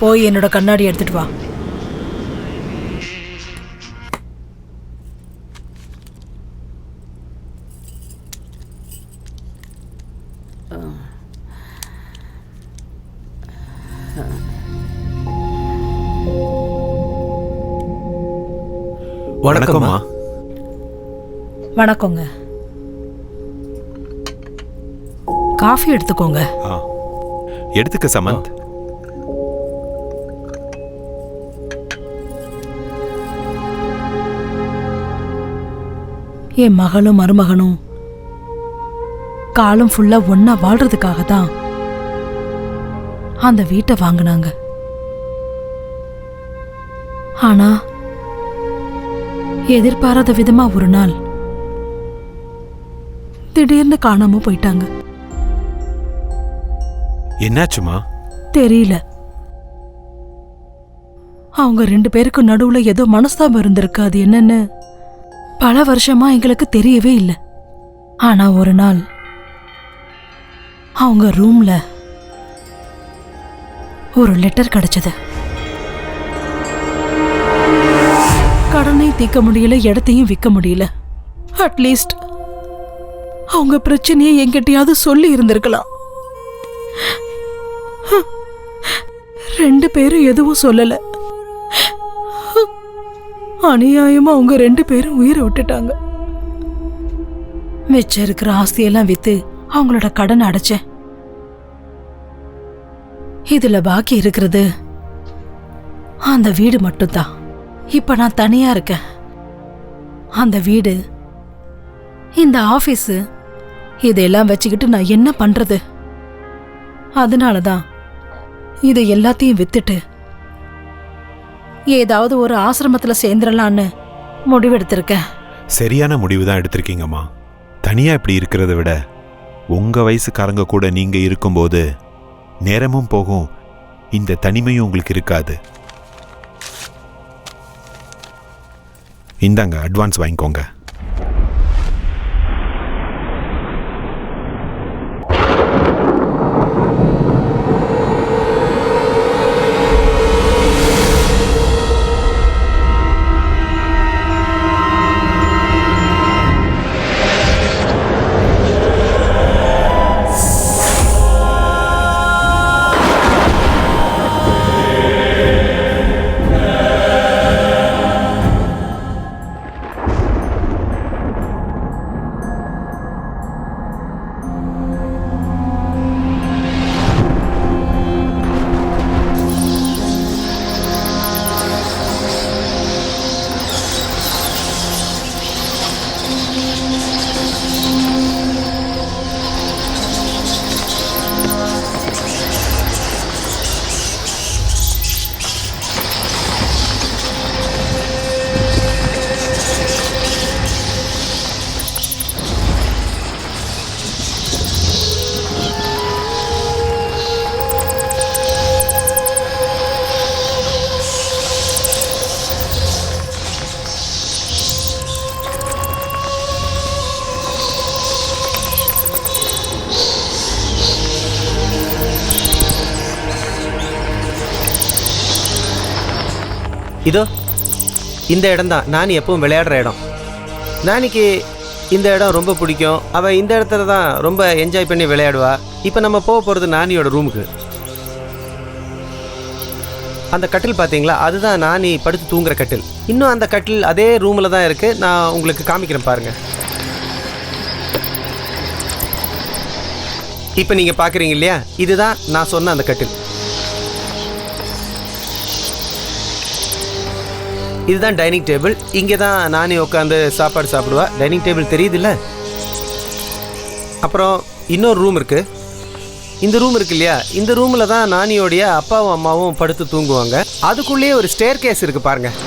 போய் என்னோட கண்ணாடி எடுத்துட்டு வா. வணக்கம்மா. வணக்கங்க. காஃபி எடுத்துக்கோங்க. எடுத்துக்க சமந்த். என் மகளும் மருமகனும் காலம் ஃபுல்லா ஒன்னா வாழ்றதுக்காக தான் அந்த வீட்டை வாங்கினாங்க. ஆனா எதிர்பாராத விதமா ஒரு நாள் திடீர்னு காணாம போயிட்டாங்க. என்னாச்சுமா? தெரியல. அவங்க 2 பேருக்கு நடுவுல ஏதோ மனஸ்தாபம் இருந்திருக்கு. அது என்னன்னு பல வருஷமா எங்களுக்கு தெரியவே இல்லை. ஆனா ஒரு நாள் அவங்க ரூம்ல ஒரு லெட்டர் கிடைச்சது. கடனை தீர்க்க முடியல, இடத்தையும் விற்க முடியல. அட்லீஸ்ட் அவங்க பிரச்சனையை என்கிட்டயாவது சொல்லி இருந்திருக்கலாம். 2 பேரும் எதுவும் சொல்லல. அநியாயமா அவங்க 2 பேரும் உயிரை விட்டுட்டாங்க. மிச்சம் இருக்கிற ஆஸ்தியெல்லாம் வித்து அவங்களோட கடன் அடைச்சேன். இதுல பாக்கி இருக்கிறது அந்த வீடு மட்டும்தான். இப்ப நான் தனியா இருக்கேன். அந்த வீடு, இந்த ஆபீஸ், இதெல்லாம் வச்சுக்கிட்டு நான் என்ன பண்றது? அதனாலதான் இதை எல்லாத்தையும் வித்துட்டு ஏதாவது ஒரு ஆசிரமத்துல சேர்ந்துடலான்னு முடிவெடுத்திருக்கேன். சரியான முடிவு தான் எடுத்திருக்கீங்கம்மா. தனியா இப்படி இருக்கிறத விட உங்க வயசுக்காரங்க கூட நீங்க இருக்கும்போது நேரமும் போகும், இந்த தனிமையும் உங்களுக்கு இருக்காது. இந்தாங்க, அட்வான்ஸ் வாங்கிக்கோங்க. இதோ இந்த இடம் தான் நானி எப்பவும் விளையாடுற இடம். நானிக்கு இந்த இடம் ரொம்ப பிடிக்கும். அவள் இந்த இடத்துல தான் ரொம்ப என்ஜாய் பண்ணி விளையாடுவா. இப்போ நம்ம போக போகிறது நானியோட ரூமுக்கு. அந்த கட்டில் பார்த்தீங்களா, அதுதான் நானி படுத்து தூங்குற கட்டில். இன்னும் அந்த கட்டில் அதே ரூமில் தான் இருக்குது. நான் உங்களுக்கு காமிக்கிறேன் பாருங்கள். இப்போ நீங்கள் பார்க்குறீங்க இல்லையா, இதுதான் நான் சொன்ன அந்த கட்டில். இதுதான் டைனிங் டேபிள். இங்கே தான் நானே உட்காந்து சாப்பாடு சாப்பிடுவா. டைனிங் டேபிள் தெரியுதுல்ல. அப்புறம் இன்னொரு ரூம் இருக்குது. இந்த ரூம் இருக்கு இல்லையா, இந்த ரூமில் தான் நானியோடைய அப்பாவும் அம்மாவும் படுத்து தூங்குவாங்க. அதுக்குள்ளேயே ஒரு ஸ்டேர் கேஸ் இருக்குது பாருங்கள்.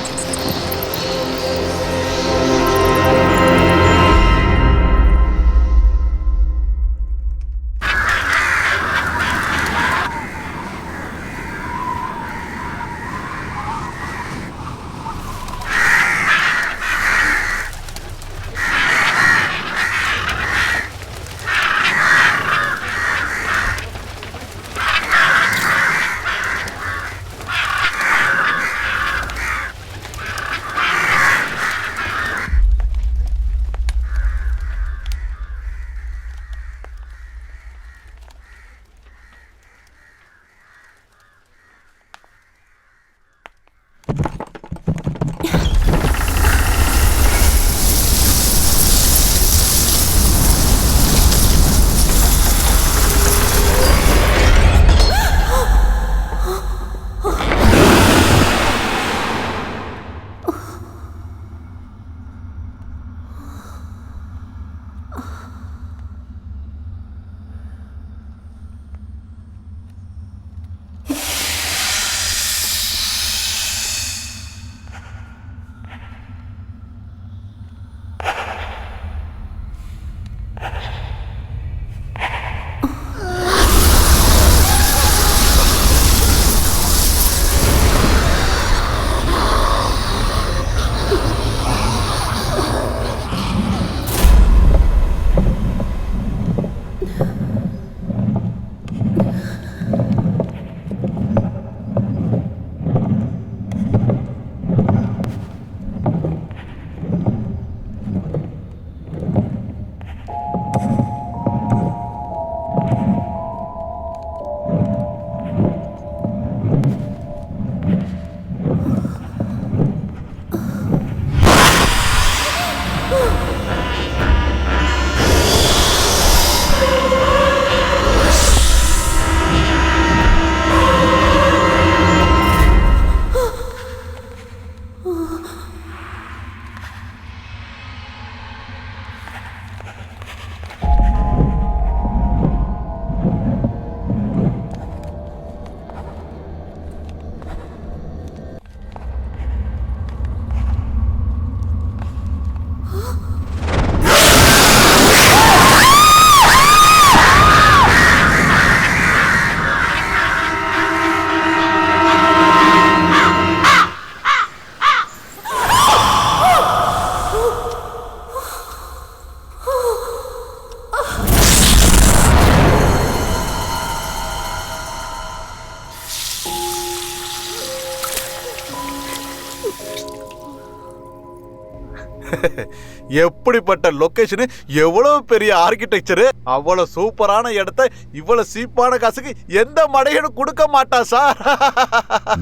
எப்படிப்பட்ட லொகேஷன், எவ்வளவு பெரிய ஆர்கிடெக்சர், அவ்வளவு சூப்பரான இடத்தை இவ்வளவு சீப்பான காசுக்கு எந்த மடையனும் கொடுக்க மாட்டா சார்.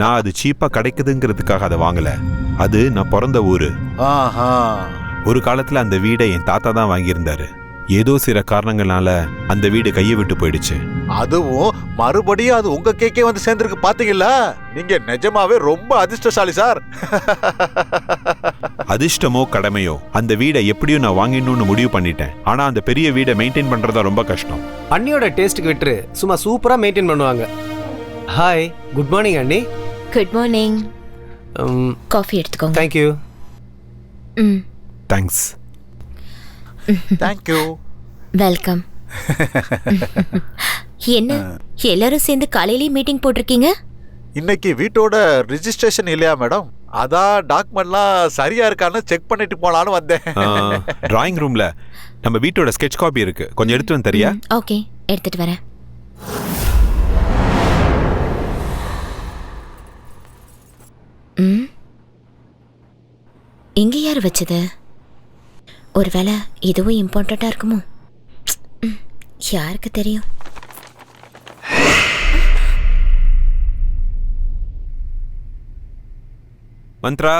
நான் அது சீப்பா கிடைக்குதுங்கிறதுக்காக அதை வாங்கல. அது நான் பிறந்த ஊரு. ஒரு காலத்துல அந்த வீடை என் தாத்தா தான் வாங்கியிருந்தாரு. ஏதோ சில காரணங்களால அந்த வீடு கையை விட்டு போயிடுச்சு. அதுவும் மறுபடியும் அது உங்க கேக்கே வந்து சேர்ந்திருக்கு பாத்தீங்களா? நீங்க நிஜமாவே ரொம்ப அதிர்ஷ்டசாலி சார். அதிர்ஷ்டமோ கடமையோ, அந்த வீடை எப்படியும் நான் வாங்கிடணும்னு முடிவு பண்ணிட்டேன். ஆனா அந்த பெரிய வீடை மெயின்டைன் பண்றதா ரொம்ப கஷ்டம். அண்ணியோட டேஸ்ட்டுக்கு விட்டுரு, சும்மா சூப்பரா மெயின்டைன் பண்ணுவாங்க. ஹாய், குட் மார்னிங் அண்ணி. Good morning. காஃபி எடுத்துக்கோங்க. தேங்க்யூ. தேங்க்ஸ். தேங்க்யூ. வெல்கம். என்ன எல்லாரும் சேர்ந்து காலையிலேயே மீட்டிங் போட்டிருக்கீங்க? இன்னைக்கு வீட்டோட ரிஜிஸ்ட்ரேஷன் இல்லையா மேடம்? அதான் டாக்குமெண்ட்லாம் சரியா இருக்கான்னு செக் பண்ணிட்டு போலான்னு வந்தேன். டிராயிங் ரூம்ல நம்ம வீட்டோட ஸ்கெட்ச் காப்பி இருக்கு, கொஞ்சம் எடுத்து வந்து தரியா? ஓகே, எடுத்துட்டு வரேன். இங்க யார் வச்சது? ஒருவேளை இதுவும் இம்பார்ட்டண்டா இருக்குமோ? யாருக்கு தெரியும்? மந்த்ரா,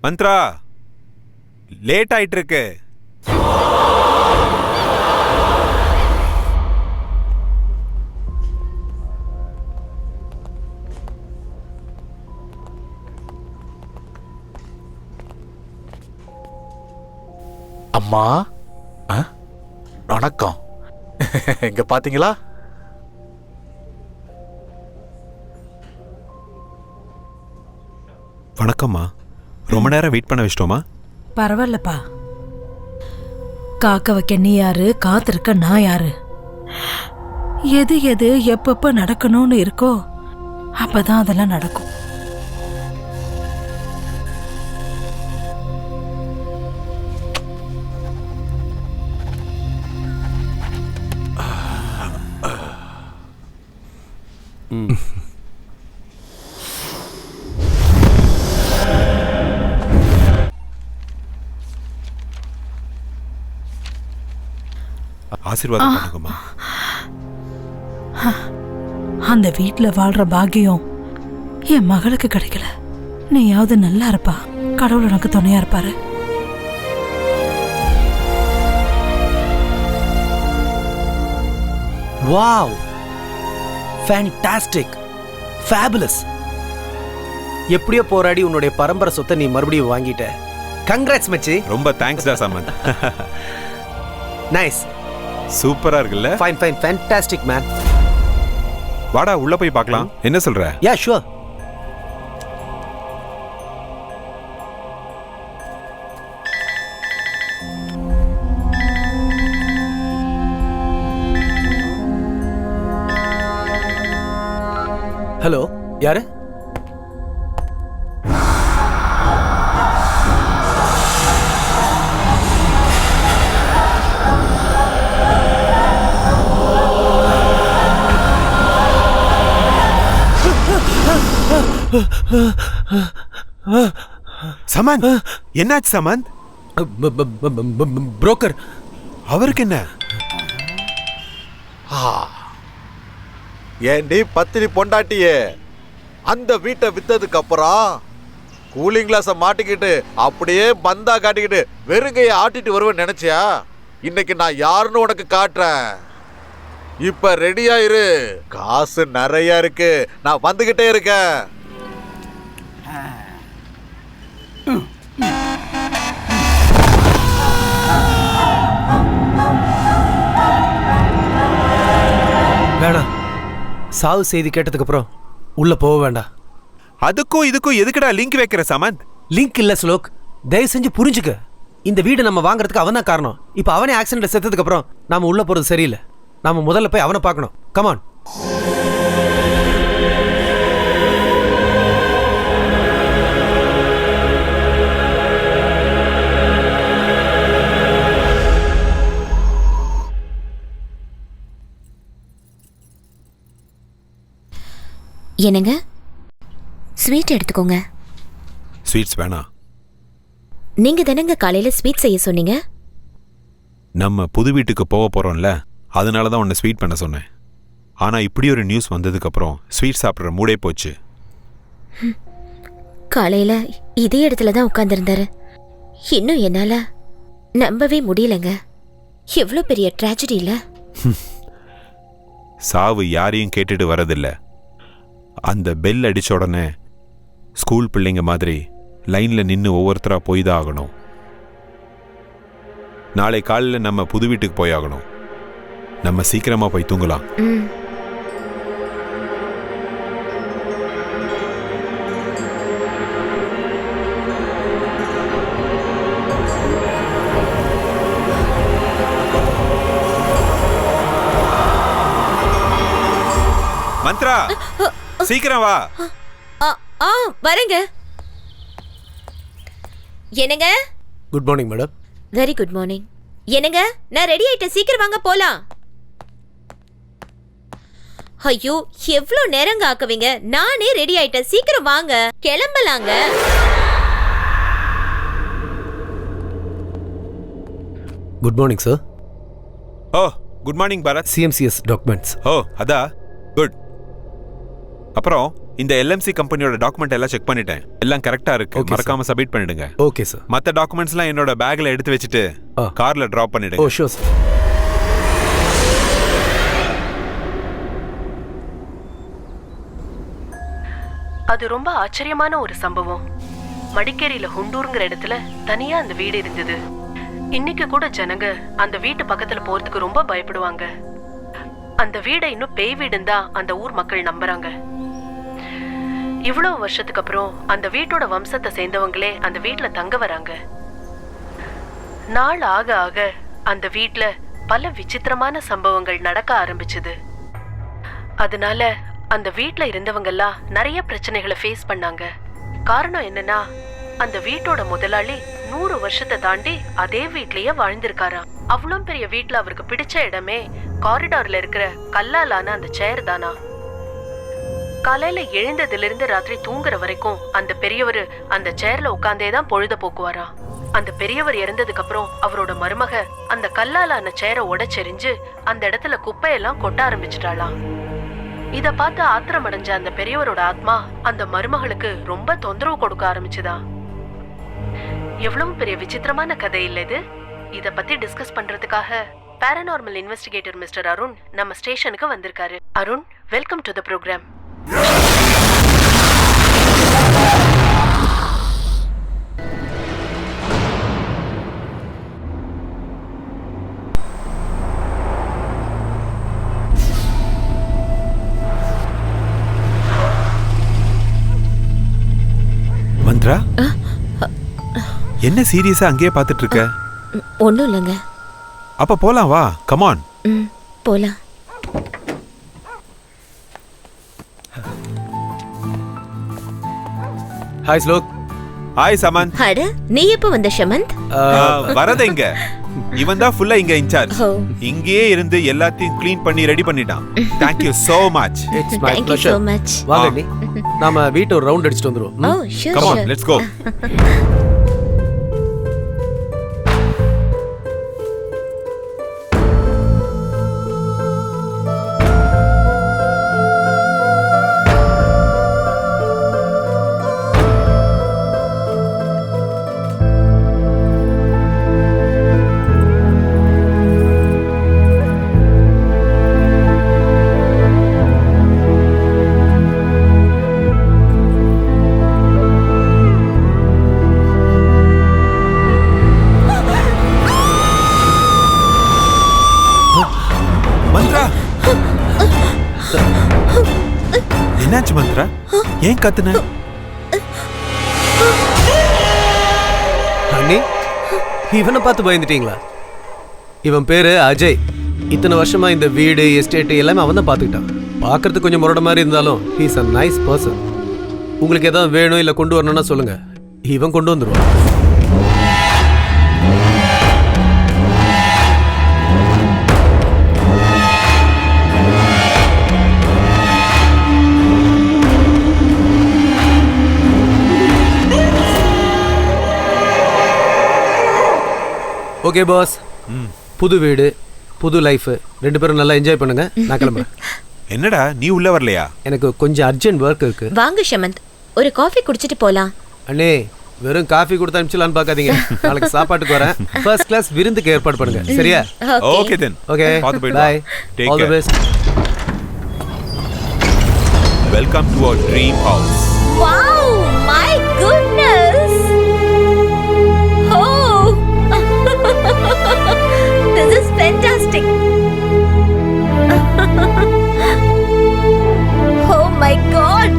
மந்த்ரா, லேட் ஆயிட்டு இருக்கு. அம்மா, வணக்கம். இங்க பாத்தீங்களா? வணக்கம்மா. ரொம்ப நேரம் வெயிட் பண்ண வச்சிட்டோமா? பரவாயில்லப்பா. காக்க வைக்க நீ யாரு, காத்திருக்க நான் யாரு? எது எது எப்பப்ப நடக்கணும்னு இருக்கோ அப்பதான் அதெல்லாம் நடக்கும். ஆசீர்வாதம் பண்ணுங்கம்மா. அந்த வீட்டுல வாழ்ற பாக்கியம் என் மகளுக்கு கிடைக்கல. நீயாவது நல்லா இருப்பா, கடவுள் உனக்கு துணையா இருப்பாரு. Wow, fantastic, fabulous. எப்படியோ போராடி உன்னுடைய பரம்பரை சொத்தை நீ மறுபடியும் வாங்கிட்ட. கங்க்ராட்ஸ் மச்சி. ரொம்ப தேங்க்ஸ் டா சமந்த். நைஸ், சூப்பரா இருக்குல்ல? Fine fine, fantastic man. வாடா உள்ள போய் பார்க்கலாம். என்ன சொல்ற? Yeah sure. ஹலோ, யாரு? சமந்த், என்னாச்சு சமந்த்? புரோக்கர். அவருக்கு என்ன? ஏண்டி பத்தினி பொண்டாட்டியே, அந்த வீட்டை வித்ததுக்கு அப்புறம் கூலிங் கிளாஸ மாட்டிக்கிட்டு அப்படியே பந்தா காட்டிக்கிட்டு வெறுங்கையை ஆட்டிட்டு வருவேன் நினைச்சியா? இன்னைக்கு நான் யாருன்னு உனக்கு காட்டுறேன். இப்ப ரெடியா இரு. காசு நிறைய இருக்கு. நான் வந்துகிட்டே இருக்கேன். வேணாம். சாவு செய்தி கேட்டதுக்கு அப்புறம் உள்ள போக வேண்டாம். அதுக்கும் இதுக்கும் எதுக்குடா லிங்க் வைக்கிற சமந்த்? லிங்க் இல்ல ஸ்லோக், தயவு செஞ்சு புரிஞ்சுக்க. இந்த வீடு நம்ம வாங்குறதுக்கு அவன் தான் காரணம். இப்போ அவனே ஆக்சிடென்ட்ல செத்ததுக்கு அப்புறம் நாம உள்ள போறது சரியில்லை. நாம முதல்ல போய் அவனை பார்க்கணும். கமான். என்னங்க, ஸ்வீட் எடுத்துக்கோங்க. ஸ்வீட்ஸ் வேணாம். நீங்க தானங்க காலையில ஸ்வீட் செய்ய சொன்னீங்க. நம்ம புது வீட்டுக்கு போக போறோம்ல, அதனால தான் உன்னை ஸ்வீட் பண்ண சொன்னேன். ஆனா இப்படி ஒரு நியூஸ் வந்ததுக்கு அப்புறம் ஸ்வீட் சாப்பிட்ற மூடே போச்சு. காலையில இதே இடத்துல தான் உட்கார்ந்துருந்தாரு. இன்னும் என்னால நம்பவே முடியலங்க. எவ்வளவு பெரிய ட்ராஜடி இல்ல. சாவு யாரையும் கேட்டுட்டு வரதில்ல. அந்த பெல் அடிச்ச உடனே ஸ்கூல் பிள்ளைங்க மாதிரி லைன்ல நின்று ஒவ்வொருத்தரா போய் தான் ஆகணும். நாளை காலையில் நம்ம புது வீட்டுக்கு போய் ஆகணும். நம்ம சீக்கிரமா போய் தூங்கலாம். மந்த்ரா, சீக்கிரம் வா. வரேங்க. என்னங்க? Good morning madam. Very good morning. என்னங்க, நான் ரெடி ஆயிட்டேன். சீக்கிரம் வாங்க போலாம். ஐயோ, எவ்வளவு நேரங்க ஆக்குவீங்க? நானே ரெடி ஆயிட்டேன். சீக்கிரம் வாங்க, கிளம்பலாங்க. Good morning sir. Oh, good morning Bharath. CMCS documents. Oh, அதா குட். அப்புறம் இந்த எல்எம்சி கம்பெனியோட டாக்குமெண்ட் எல்லாம் செக் பண்ணிட்டேன். எல்லாம் கரெக்டா இருக்கு. மறக்காம சப்மிட் பண்ணிடுங்க. Okay sir. மத்த டாக்குமெண்ட்ஸ்லாம் என்னோட பேக்ல எடுத்து வச்சுட்டு கார்ல டிராப் பண்ணிடுங்க. ஓ ஷூர் சார். அது ரொம்ப ஆச்சரியமான ஒரு சம்பவம். மடிக்கேரியில ஹுண்டூருங்கிற இடத்துல தனியா அந்த வீடு இருந்தது. இன்னைக்கு கூட ஜனங்க அந்த வீட்டு பக்கத்துல போறதுக்கு ரொம்ப பயப்படுவாங்க. அந்த வீடை இன்னும் பேய் வீடுன்னு தான் அந்த ஊர் மக்கள் நம்புறாங்க. இவ்வளவு வருஷத்துக்கு அப்புறம் அந்த வீட்டோட வம்சத்தை சேர்ந்தவங்களே அந்த வீட்டுல தங்க வராங்க. நாள் ஆக ஆக அந்த வீட்டுல பல விசித்திரமான சம்பவங்கள் நடக்க ஆரம்பிச்சது. அதனால அந்த வீட்டுல இருந்தவங்க எல்லாம் நிறைய பிரச்சனைகளை ஃபேஸ் பண்ணாங்க. காரணம் என்னன்னா, அந்த வீட்டோட முதலாளி 100 வருஷத்தை தாண்டி அதே வீட்லயே வாழ்ந்திருக்காராம். அவ்வளவு பெரிய வீட்டுல அவருக்கு பிடிச்ச இடமே காரிடார்ல இருக்கிற கல்லாலான அந்த சேர் தானா. காலையில எழுந்ததுல இருந்து ராத்திரி தூங்குற வரைக்கும் அந்த பெரியவர் அந்த சேர்ல உட்கார்ந்தே தான் பொழுத போக்குவாரா. அந்த பெரியவர் இறந்ததுக்கு அப்புறம் அவரோட மருமக அந்த கல்லாலான சேரை உடைச்செறிஞ்சு அந்த இடத்துல குப்பையெல்லாம் கொட்ட ஆரம்பிச்சிட்டாளாம். இத பார்த்து ஆத்திரம் அடைஞ்ச அந்த பெரியவரோட ஆத்மா அந்த மருமகளுக்கு ரொம்ப தொந்தரவு கொடுக்க ஆரம்பிச்சுதா. எவ்வளவு பெரிய விசித்திரமான கதை இல்ல இது. இத பத்தி டிஸ்கஸ் பண்றதுக்காக பாராநார்மல் இன்வெஸ்டிகேட்டர் மிஸ்டர் அருண் நம்ம ஸ்டேஷனுக்கு வந்திருக்காரு. Arun, welcome to the programme. Mantra, என்ன சீரியஸா அங்கேயே பார்த்துட்டு இருக்க? ஒன்றும் இல்லைங்க. அப்ப போலாம் வா. கமான். போலாம். ஹாய் ஸ்லோக். ஹாய் சமந்த். அட, நீ எப்போ வந்த ஷமந்த்? வரத இங்க. இவன் தான் ஃபுல்லா இங்க இன்சார்ஜ். ஓ. இங்கேயே இருந்து எல்லாத்தையும் க்ளீன் பண்ணி ரெடி பண்ணிட்டான். Thank you so much. It's my Thank you pleasure. so much. வாங்க நீ. நாம வீட்டை ஒரு ரவுண்ட் அடிச்சிட்டு வந்துருவோம். Oh, sure, Come on, sure. let's go. என்னாச்சு மந்த்ரா? ஏன் கத்துன? அண்ணி, இவனை பார்த்து பயந்துட்டீங்களா? இவன் பேரு அஜய். இத்தனை வருஷமா இந்த வீடு எஸ்டேட் எல்லாமே அவன் தான் பார்த்துக்கிட்டான். பார்க்கறதுக்கு கொஞ்சம் முரட மாதிரி இருந்தாலும் ஹீஸ் அ நைஸ் பர்சன். உங்களுக்கு எதாவது வேணும் இல்லை கொண்டு வரணும்னா சொல்லுங்க, இவன் கொண்டு வந்துடுவான். ஓகே பாஸ், புது வீடு புது லைஃப், 2 பேரும் நல்லா என்ஜாய் பண்ணுங்க. நான் கிளம்புறேன். என்னடா நீ உள்ள வரலையா? எனக்கு கொஞ்சம் அர்ஜென்ட் ஒர்க் இருக்கு. வாங்க ஷமந்த், ஒரு காஃபி குடிச்சிட்டு போலாம். அண்ணே, வெறும் காஃபி கொடுத்து அனுப்பிச்சலான்னு பார்க்காதீங்க. நாளைக்கு சாப்பாட்டுக்கு வரேன். ஃபர்ஸ்ட் கிளாஸ் விருந்துக்கு ஏற்பாடு பண்ணுங்க, சரியா? Okay then. ஓகே, பாத்து போயிடு. Bye. Take all the care. Best. Welcome to our dream house. Wow, my goodness. Oh. This is fantastic. Oh my god.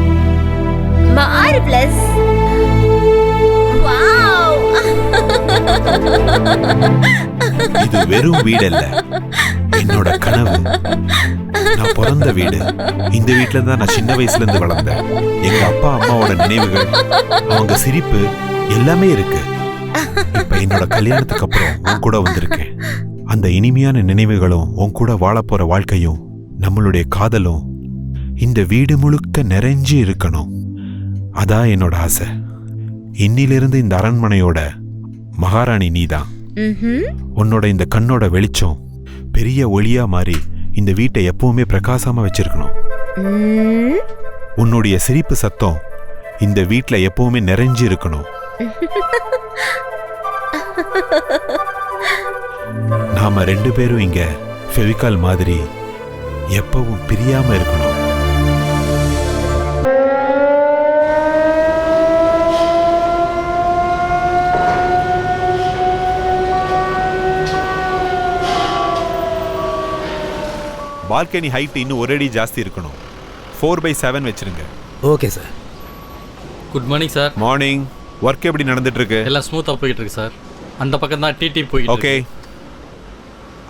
Marvelous. Wow. இது வெறும் வீடல்ல, என்னோட கனவு. நான் பிறந்த வீடு. இந்த வீட்டுல தான் நான் சின்ன வயசுல இருந்து வளர்ந்தேன். எங்க அப்பா அம்மாவோட நினைவுகள், அவங்க சிரிப்பு எல்லாமே இருக்கு. இப்ப என்னோட கல்யாணத்துக்கு அப்புறம் உன் கூட வந்திருக்கேன். அந்த இனிமையான நினைவுகளும் உன் கூட வாழ போற வாழ்க்கையும் நம்மளுடைய காதலும் இந்த வீடு முழுக்க நிறைஞ்சு இருக்கணும். அதான் என்னோட ஆசை. இன்னிலிருந்து இந்த அரண்மனையோட மகாராணி நீதான். உன்னோட இந்த கண்ணோட வெளிச்சம் பெரிய ஒளியா மாறி இந்த வீட்டை எப்பவுமே பிரகாசமா வச்சிருக்கணும். உன்னுடைய சிரிப்பு சத்தம் இந்த வீட்டுல எப்பவுமே நிறைஞ்சு இருக்கணும். நாம 2 பேரும் இங்க ஃபெவிகால் மாதிரி எப்பவும் பிரியாம இருக்கணும். பால்கனி ஹைட் இன்னும் ஒரு அடி ஜாஸ்தி இருக்கணும். 4/7 வச்சிருங்க. Okay sir. Good morning sir. Morning. Work எப்படி நடந்துட்டு இருக்கு? எல்லாம் ஸ்மூத்தாக போயிட்டு இருக்கு சார். அந்த பக்கம் தான் டிடி போயிட்டு ஓகே.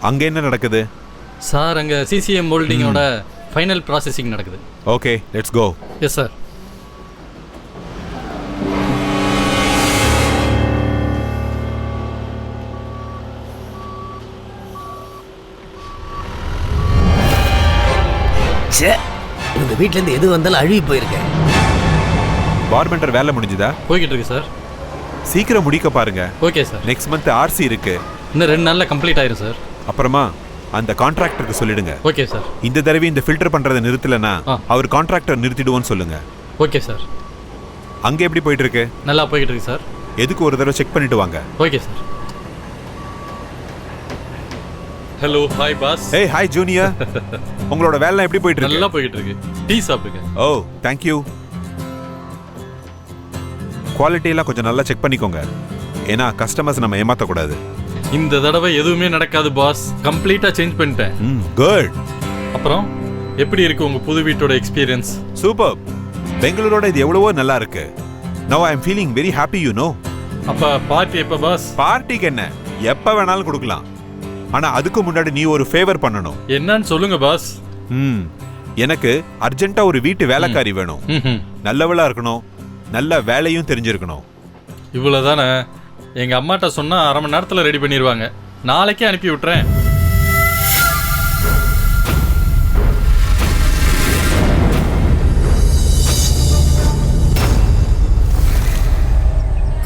அங்க என்ன நடக்குது? சார் அங்கே சிசிஎம் மோல்டிங்கோட ஃபைனல் ப்ராசஸிங் நடக்குது. Okay, let's go. Yes sir. இந்த வீட்ல இருந்து எது வந்தாலும் அழுகி போயிருக்கேன். பார்பெண்டர் வேலை முடிஞ்சுதா? போய்கிட்டு இருக்கு சார். சீக்கிரம் முடிக்க பாருங்க. Okay sir. Next month RC இருக்கு. இன்னும் 2 நாளில் கம்ப்ளீட் ஆயிரும் சார். அப்புறமா அந்த கான்ட்ராக்டருக்கு சொல்லிடுங்க. Okay sir. இந்த தடவை இந்த ஃபில்டர் பண்றதை நிறுத்தலனா அவர் கான்ட்ராக்டர் நிறுத்திடுவோன்னு சொல்லுங்க. Okay sir. அங்க எப்படி போயிட்டு இருக்கு? நல்லா போய்கிட்டு இருக்கு சார். எதுக்கு ஒரு தடவை செக் பண்ணிட்டு வாங்க. Okay sir. Hello, hi boss. ஏய், ஹாய் ஜூனியர். உங்களோட வேலை எப்படி போயிட்டு இருக்கு? நல்லா போய்கிட்டு இருக்கு. டீ சாப்பிடுங்க. ஓ, தேங்க் யூ. குவாலிட்டி எல்லாம் கொஞ்சம் நல்லா செக் பண்ணிக்கோங்க. ஏன்னா கஸ்டமர்ஸ் நம்ம ஏமாத்த கூடாது. இந்த தடவை எதுவுமே நடக்காது பாஸ். கம்ப்ளீட்டா சேஞ்ச் பண்ணிட்டேன். குட். அப்புறம் எப்படி இருக்கு உங்க புது வீட்டோட எக்ஸ்பீரியன்ஸ்? சூப்பர். பெங்களூரோட இது எவ்வளவோ நல்லா இருக்கு. Now I am feeling very happy, you know. அப்ப பார்ட்டி எப்ப பாஸ்? பார்ட்டிக்கு என்ன, எப்ப வேணாலும் கொடுக்கலாம். ஆனா அதுக்கு முன்னாடி நீ ஒரு ஃபேவர் பண்ணணும். என்னன்னு சொல்லுங்க பாஸ். எனக்கு அர்ஜென்ட்டா ஒரு வீட்டு வேலைக்காரி வேணும். நல்லவளா இருக்கணும், நல்ல வேலையும் தெரிஞ்சிருக்கணும். இவ்வளவுதானே? எங்க அம்மாட்ட சொன்னா 1/2 மணி நேரத்துல ரெடி பண்ணிடுவாங்க. நாளைக்கே அனுப்பி விட்டுறேன்.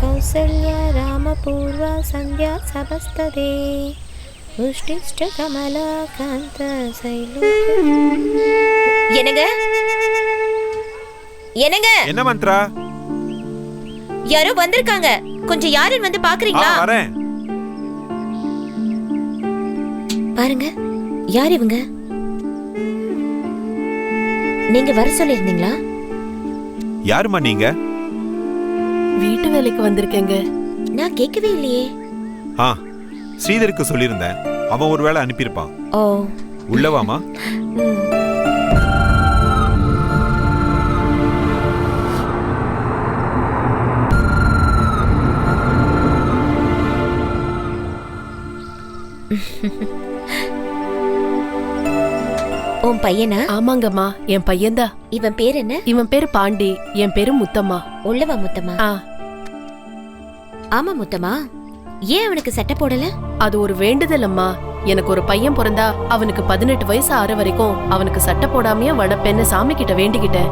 கௌசல்யா ராமபூர்வா சந்தியா சபஸ்ததே உஷ்டிஷ்ட கமலா காந்த சைலோ. என்னங்க என்னங்க? என்ன மந்த்ரா? யாரோ வந்திருக்காங்க. கொஞ்சம் யாருன்னு வந்து பாக்குறீங்களா? வரேன். பாருங்க, யார் இவங்க? நீங்க வர சொல்லிருந்தீங்களா? யாருமா நீங்க? வீட்டு வேலைக்கு வந்திருக்கேங்க. நான் கேட்கவே இல்லையே. ஸ்ரீதருக்கு சொல்லியிருந்தேன். அவன் ஒரு வேளை அனுப்பியிருப்பான். ஓ, உள்ளவாமா. உன் பையனா? ஆமாங்கம்மா, என் பையன்தான். இவன் பேர் என்ன? இவன் பேரு பாண்டி, என் பேரு முத்தம்மா. உள்ளவா முத்தம்மா? ஆ, ஆமா முத்தம்மா. ஏன் அவனுக்கு சட்டை போடல? அது ஒரு வேண்டுதல் அம்மா. எனக்கு ஒரு பையன் பிறந்தா அவனுக்கு 18 வயசு ஆற வரைக்கும் அவனுக்கு சட்டை போடாமையே வளர்ப்பேன்னு சாமி கிட்ட வேண்டிக்கிட்டேன்.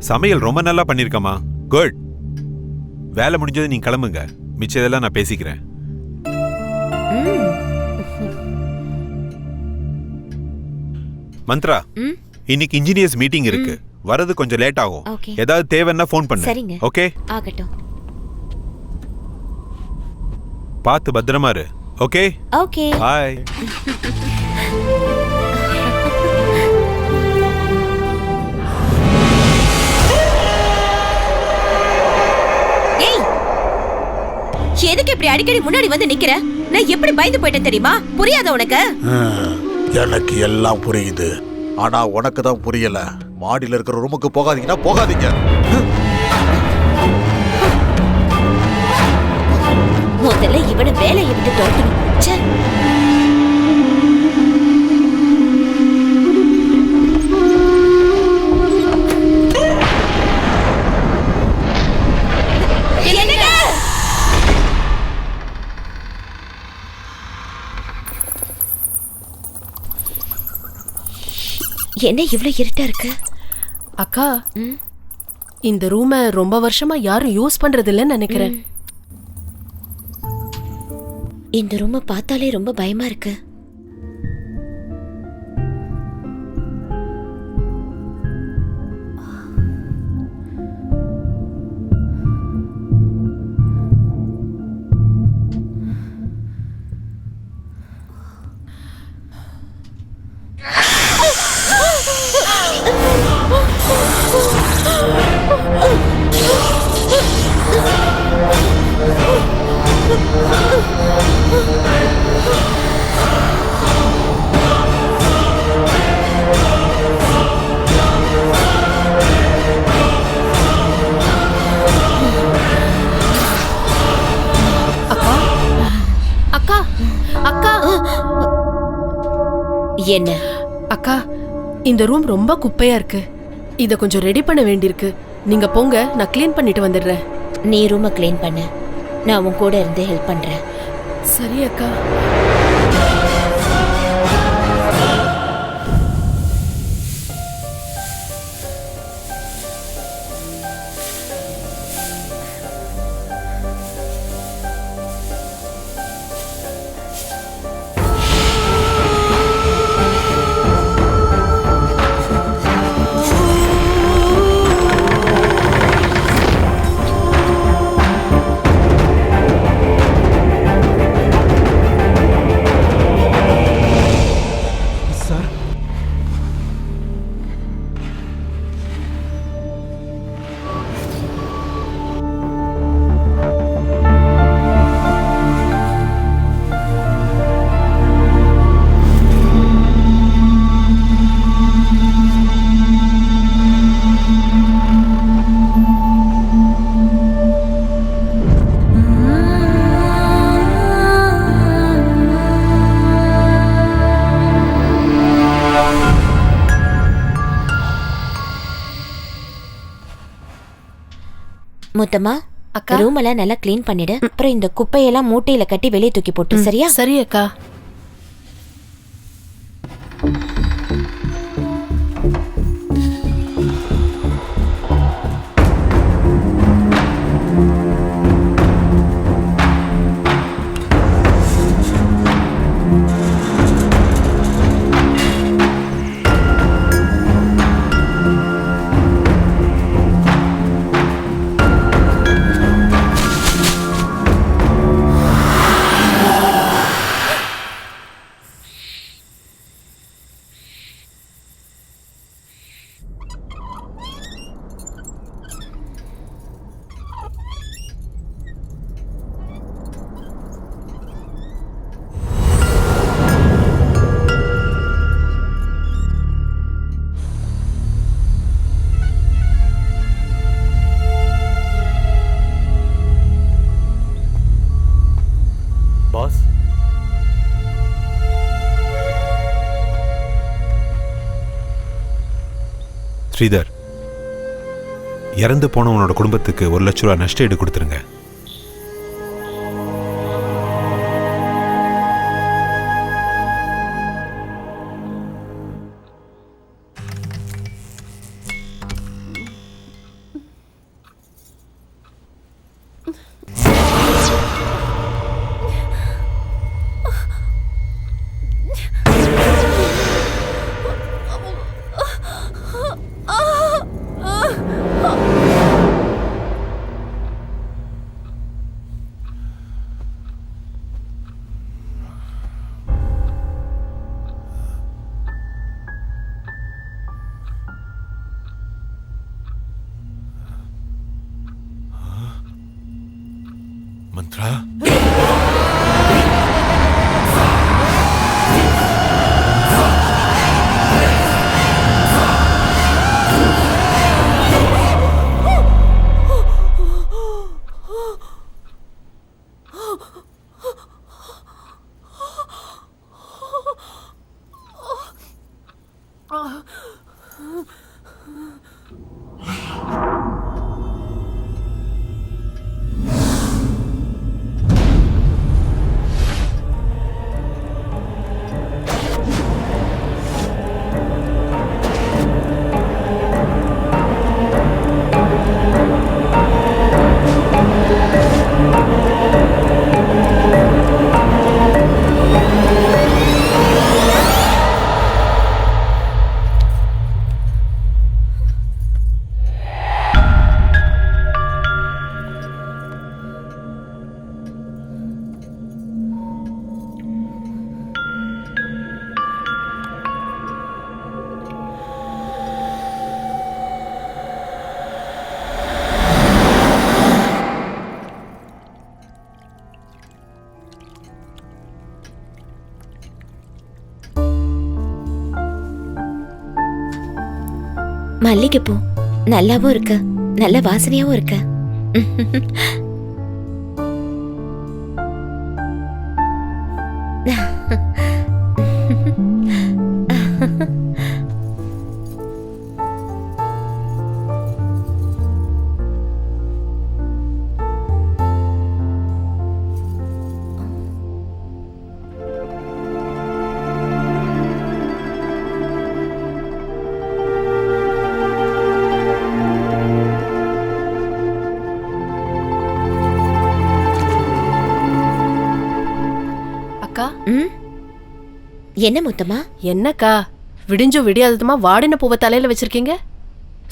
சமையல் ரொம்ப நல்லா பண்ணிருக்கமா. குட். வேலை முடிஞ்சது நீங்க கிளம்புங்க, மிச்சதெல்லாம் நான் பேசிக்கிறேன். மந்த்ரா, ம்? இன்னைக்கு இன்ஜினியர்ஸ் மீட்டிங் இருக்கு. வரது கொஞ்சம் லேட் ஆகும். ஓகே. ஏதாவது தேவைன்னா ஃபோன் பண்ணு. சரிங்க. ஓகே, ஆகட்டும். பார்த்து பத்திரமா இரு. Okay, okay. பாய். ஏய், எதுக்கு இப்படி அடிக்கடி முன்னாடி வந்து நிக்கிற? நான் எப்படி பயந்து போயிட்டேன் தெரியுமா? புரியாத உனக்கு? எனக்கு எல்லாம் புரியுது, ஆனா உனக்கு தான் புரியல. மாடியில இருக்கிற ரூமுக்கு போகாதீங்கன்னா போகாதீங்க. முதல்ல இவனை வேலையை விட்டு துரத்தணும். ச்சே. என்னங்க? என்ன இவ்ளோ இருட்டா இருக்கு? அக்கா, ம்? இந்த ரூமை ரொம்ப வருஷமா யாரும் யூஸ் பண்றது இல்லைன்னு நினைக்கிறேன். இந்த ரூமை பார்த்தாலே ரொம்ப பயமா இருக்கு. அக்கா, அக்கா, என்ன? அக்கா, இந்த ரூம் ரொம்ப குப்பையா இருக்கு. இத கொஞ்சம் ரெடி பண்ண வேண்டியிருக்கு. நீங்க போங்க, நான் க்ளீன் பண்ணிட்டு வந்துடுறேன். நீ ரூமை க்ளீன் பண்ணு, நான் உன் கூட இருந்து ஹெல்ப் பண்றேன். சரி அக்கா. முத்தம்மா, அக்கா. ரூம் எல்லாம் நல்லா க்ளீன் பண்ணிடு. அப்புறம் இந்த குப்பையெல்லாம் மூட்டையில கட்டி வெளியே தூக்கி போட்டு, சரியா? சரி அக்கா. ஸ்ரீதர், இறந்து போனவனோட குடும்பத்துக்கு 1 லட்ச ரூபா நஷ்ட ஈடு கொடுத்துருங்க. மந்த்ரா, மல்லிகைப்பூ நல்லாவும் இருக்கு, நல்ல வாசனையாவும் இருக்கு. என்ன முத்தமா? என்னக்கா விடிஞ்சோ விடியாததுமா வாடின பூவை தலையில வச்சிருக்கீங்க?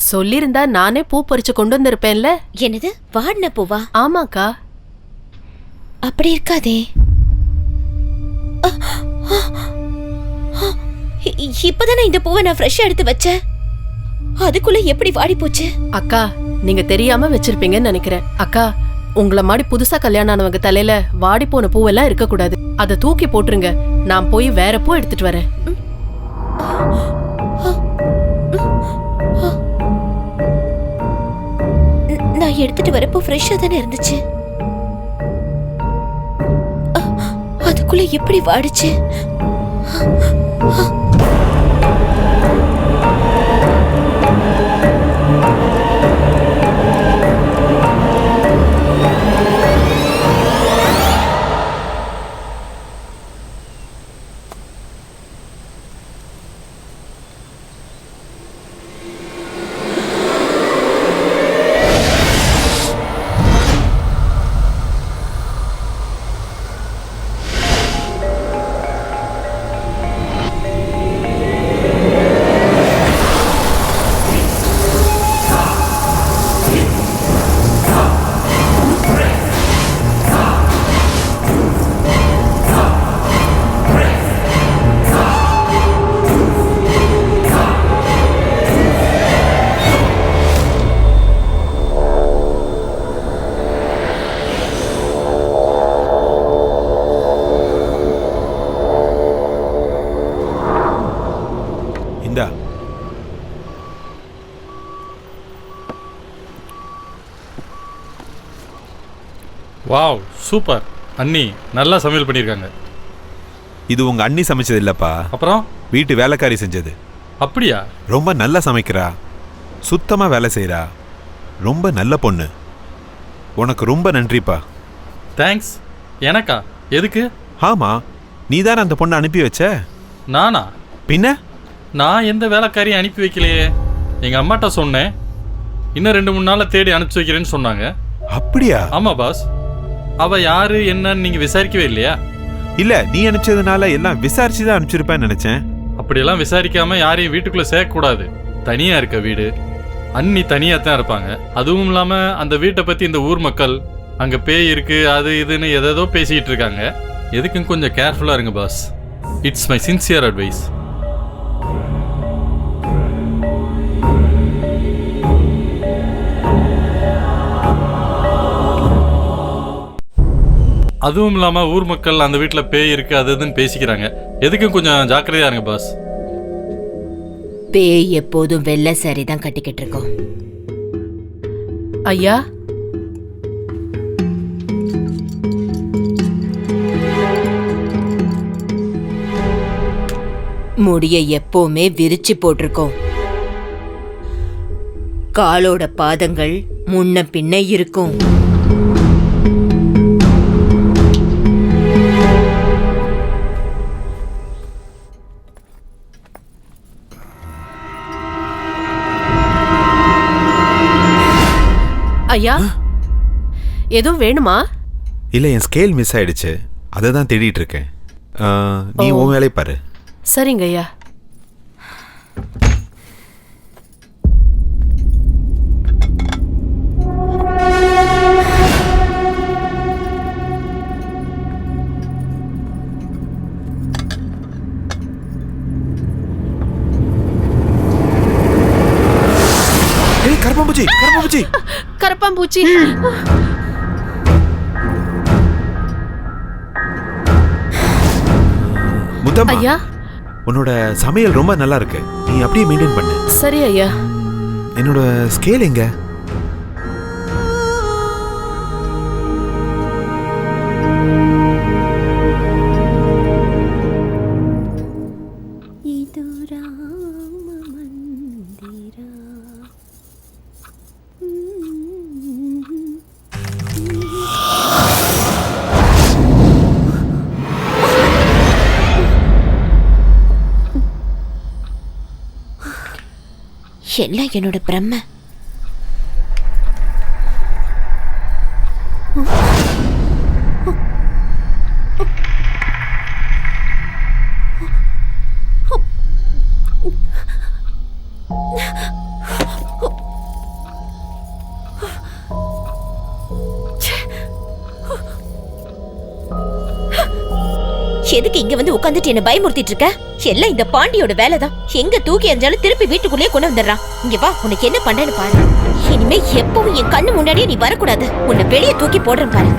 சொல்லிருந்தா நானே பூ பறிச்சு கொண்டு வந்திருப்பேன்ல. என்னது, வாடின பூவா? ஆமாக்கா. அப்படி இருக்காதே. இப்பதானே இந்த பூவை நான் ஃப்ரெஷ்ஷா எடுத்து வச்சேன், அதுக்குள்ள எப்படி வாடி போச்சு? அக்கா, நீங்க தெரியாம வச்சிருப்பீங்கன்னு நினைக்கிறேன். அக்கா, உங்கள மாதிரி புதுசா கல்யாணம் ஆனவங்க தலையில வாடி போன பூவெல்லாம் இருக்க கூடாது. அதை தூக்கி போட்டுருங்க, நான் போய் வேற பூ எடுத்துட்டு வரேன். நான் எடுத்துட்டு வரப்போ ஃப்ரெஷ்ஷா தானே இருந்துச்சு, அதுக்குள்ள எப்படி வாடிச்சு? Wow, super. அண்ணி நல்லா சமையல் பண்ணியிருக்காங்க. இது உங்க அண்ணி சமைச்சது இல்லப்பா, அப்புறம் வீட்டு வேலைக்காரி செஞ்சது. அப்படியா? ரொம்ப நல்லா சமைக்கிறா. சுத்தமா வேலை செய்றா. ரொம்ப நல்ல பொண்ணு. உனக்கு ரொம்ப நன்றிப்பா. தேங்க்ஸ். எனக்கா? எதுக்கு? ஆமா, நீ தானே அந்த பொண்ணை அனுப்பி வச்ச. நானா? பின்ன நான் எந்த வேலைக்காரியும் அனுப்பி வைக்கலையே. எங்கள் அம்மாட்ட சொன்னேன், இன்னும் 2-3 நாளில் தேடி அனுப்பிச்சி வைக்கிறேன்னு சொன்னாங்க. அப்படியா? ஆமாம் பாஸ். அவள் யாரு என்னன்னு நீங்கள் விசாரிக்கவே இல்லையா? இல்ல, நீ அனுப்பிச்சதுனால எல்லாம் விசாரிச்சு தான் அனுப்பிச்சிருப்பேன்னு நினைச்சேன். அப்படியெல்லாம் விசாரிக்காமல் யாரையும் வீட்டுக்குள்ளே சேர்க்கக்கூடாது. தனியாக இருக்க வீடு, அண்ணி தனியாக தான் இருப்பாங்க. அதுவும் இல்லாமல் அந்த வீட்டை பற்றி இந்த ஊர் மக்கள் அங்கே பேய் இருக்கு அது இதுன்னு எதோ பேசிக்கிட்டு இருக்காங்க. எதுக்கும் கொஞ்சம் கேர்ஃபுல்லாக இருங்க boss. It's my sincere advice. அதுவும் இல்லாமல் ஊர் மக்கள் அந்த வீட்டில் பேய் இருக்கு அது இதுன்னு பேசிக்கிறாங்க. எதுக்கும் கொஞ்சம் ஜாக்கிரதையா இருங்க பாஸ். பேய் எப்போதும் வெள்ளை சாரி தான் கட்டிக்கிட்டு இருக்கோம். ஐயா, முடிய எப்பவுமே விரிச்சு போட்டிருக்கோம். காலோட பாதங்கள் முன்ன பின்ன இருக்கும். ஐயா, எதுவும் வேணுமா? இல்ல, என் ஸ்கேல் மிஸ் ஆயிடுச்சு. அதை தான் தேடிட்டு இருக்கேன். நீ உன் வேலையை பாரு. சரிங்க ஐயா. கரப்பாம்பூச்சி, கரப்பாம்பூச்சி, கரப்பாம்பூச்சி. முத்தம்மா, ஐயா, உன்னோட சமையல் ரொம்ப நல்லா இருக்கு. நீ அப்படியே மெயின்டைன் பண்ணு. சரி ஐயா. என்னோட ஸ்கேல் எங்க? எல்லாம் என்னோட பிரம்ம. எதுக்கு இங்க வந்து உட்காந்துட்டு என்ன பயமுறுத்திட்டு இருக்க? எல்லாம் இந்த பாண்டியோட வேலைதான். எங்க தூக்கி எறிஞ்சாலும் திருப்பி வீட்டுக்குள்ளேயே கொண்டு வந்துடுறான். இங்க வா, உனக்கு என்ன பண்றேன்னு பாரு. இனிமே எப்பவும் என் கண்ணு முன்னாடியே நீ வரக்கூடாது. உன்னை வெளியே தூக்கி போடுறேன் பாரு.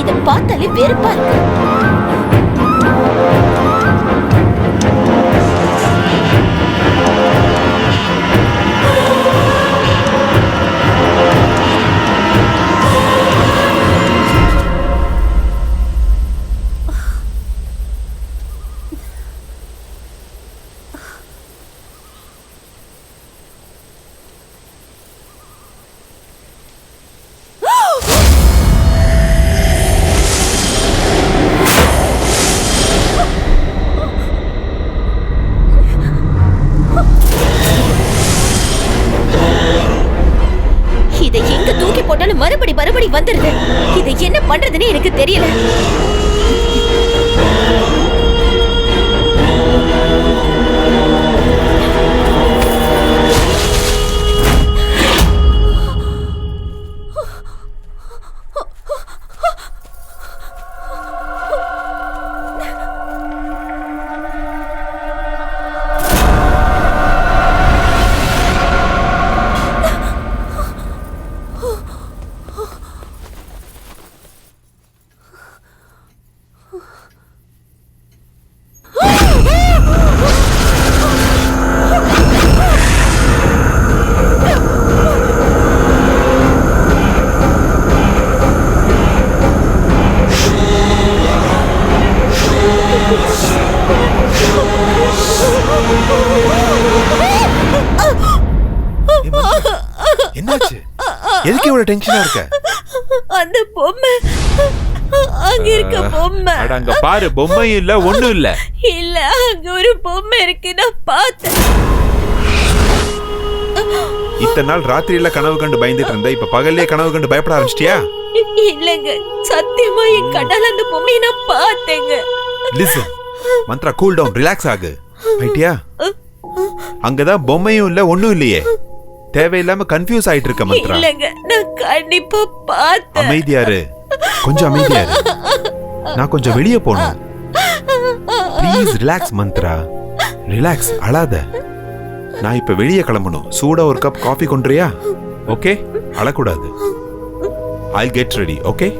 இத பார்த்தாலே வெறுப்பா இருக்கு. மறுபடி வந்துருது. இதை என்ன பண்றதுன்னு எனக்கு தெரியல. என்னாச்சு? எதுக்கு இவ்வளவு டென்ஷனா இருக்க? அந்த பொம்மை அங்க இருக்க பொம்மை அட, அங்க பாரு, பொம்மையும் இல்ல ஒண்ணும் இல்ல. இல்ல அங்க ஒரு பொம்மை இருக்கு, நான் பார்த்தேன். இத்தனை நாள் ராத்திரியில கனவு கண்டு பயந்துட்டு இருந்த, இப்ப பகல்லே கனவு கண்டு பயப்பட ஆரம்பிச்சிட்டியா? இல்லங்க, சத்தியமா என் கண்ணால அந்த பொம்மையை நான் பார்த்தேங்க. Listen Mantra, cool down, relax ஆகு. ஐட்டியா? அங்கதான் பொம்மையும் இல்ல ஒண்ணும் இல்லையே. தேவையில்லாம கன்ஃபியூஸ் ஆயிட்டு இருக்க மந்த்ரா. இல்லங்க, நான் கண்டிப்பா பார்த்தேன். அமைதியாரு, கொஞ்சம் அமைதியாரு. நான் கொஞ்சம் வெளியே போகணும். ப்ளீஸ் ரிலாக்ஸ் மந்த்ரா, ரிலாக்ஸ், அழாத. நான் இப்ப வெளியே கிளம்பணும். சூடா ஒரு கப் காஃபி கொண்டுறியா? ஓகே, அழக்கூடாது. I'll get ready, okay?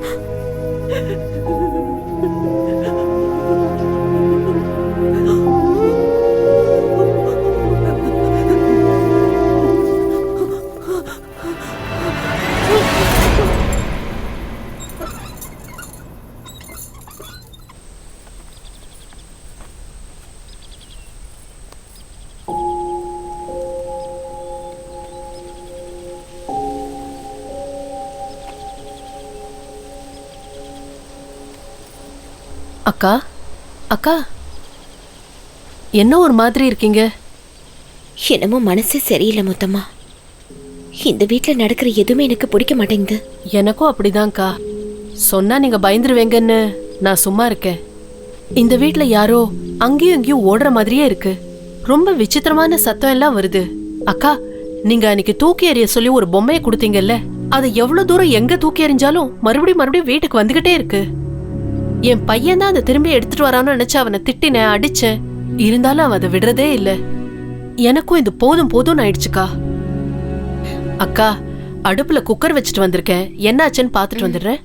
அக்கா, அக்கா, என்ன ஒரு மாதிரி இருக்கீங்க? என்னமோ மனசே சரியில்லை முத்தம்மா. இந்த வீட்ல நடக்கிற எதுவுமே எனக்கு பிடிக்க மாட்டேங்குது. எனக்கும் அப்படிதான்க்கா. சொன்னா நீங்க பயந்துருவேங்கன்னு நான் சும்மா இருக்கேன். இந்த வீட்ல யாரோ அங்கேயும் இங்கேயும் ஓடுற மாதிரியே இருக்கு. ரொம்ப விசித்திரமான சத்தம் எல்லாம் வருது. அக்கா, நீங்க அன்னைக்கு தூக்கி எறிய சொல்லி ஒரு பொம்மையை கொடுத்தீங்கல்ல, அது எவ்வளவு தூரம் எங்க தூக்கி எறிஞ்சாலும் மறுபடியும் வீட்டுக்கு வந்துகிட்டே இருக்கு. என் பையன் தான் அதை திரும்பி எடுத்துட்டு வரான்னு நினைச்சு அவனை திட்டினேன், அடிச்சேன். இருந்தாலும் அவன் அதை விடுறதே இல்ல. எனக்கும் இது போதும் போதும்னு ஆயிடுச்சுக்கா. அக்கா, அடுப்புல குக்கர் வச்சுட்டு வந்திருக்கேன், என்னாச்சுன்னு பாத்துட்டு வந்துடுறேன்.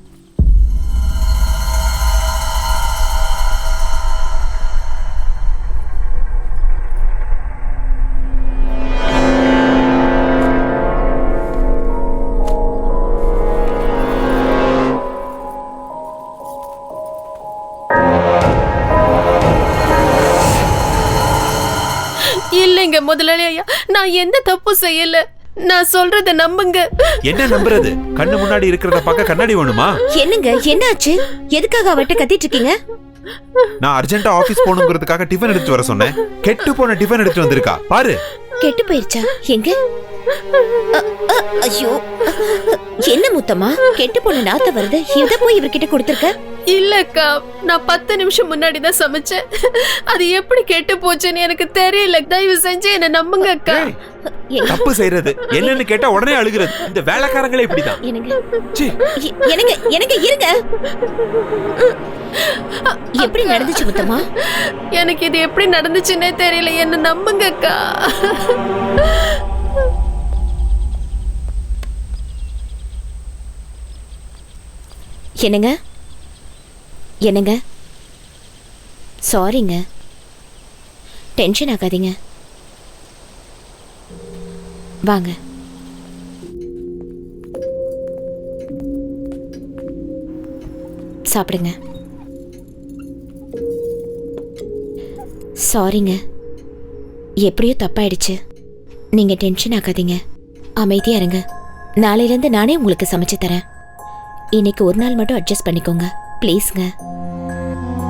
இல்லைங்க முதலாளி ஐயா, நான் எந்த தப்பு செய்யல. நான் சொல்றத நம்புங்க. என்ன நம்புறது? கண்ணு முன்னாடி இருக்கிறத பார்க்க கண்ணாடி வேணுமா? என்னங்க, என்னாச்சு? எதுக்காக அவட்ட கத்திட்டு இருக்கீங்க? நான் அர்ஜென்ட்டா ஆபீஸ் போகணுங்கிறதுக்காக டிஃபன் எடுத்து வர சொன்னேன். கெட்டு போன டிஃபன் எடுத்து வந்திருக்கா பாரு. கெட்டு போயிருச்சா? எங்க? ஐயோ, என்ன முத்தம்மா, கெட்டு போன நாத்த வருது. இத போய் இவர்கிட்ட கொடுத்துருக்க? இல்லக்கா, நான் 10 நிமிஷம் முன்னாடி தான் சமைச்சேன். அது எப்படி கெட்டு போச்சுன்னு எனக்கு தெரியல. தயவு செஞ்சு என்ன நம்புங்க அக்கா. தப்பு செய்யறது என்னன்னு கேட்டா உடனே அழுகிறது. இந்த வேலைக்காரங்களே இப்படிதான். எனக்கு இருங்க. எப்படி நடந்துச்சு முத்தம்மா? எனக்கு இது எப்படி நடந்துச்சுன்னே தெரியல. என்ன நம்புங்க அக்கா. என்னங்க? என்னங்க? சாரிங்க, டென்ஷன் ஆகாதீங்க. வாங்க. சாப்பிடுங்க. சாரிங்க, எப்படியோ தப்பாயிடுச்சு. நீங்க டென்ஷன் ஆகாதீங்க, அமைதியா இருங்க. நாளையிலேருந்து நானே உங்களுக்கு சமைச்சு தரேன். இன்னைக்கு ஒரு நாள் மட்டும் அட்ஜஸ்ட் பண்ணிக்கோங்க ப்ளீஸ்ங்க.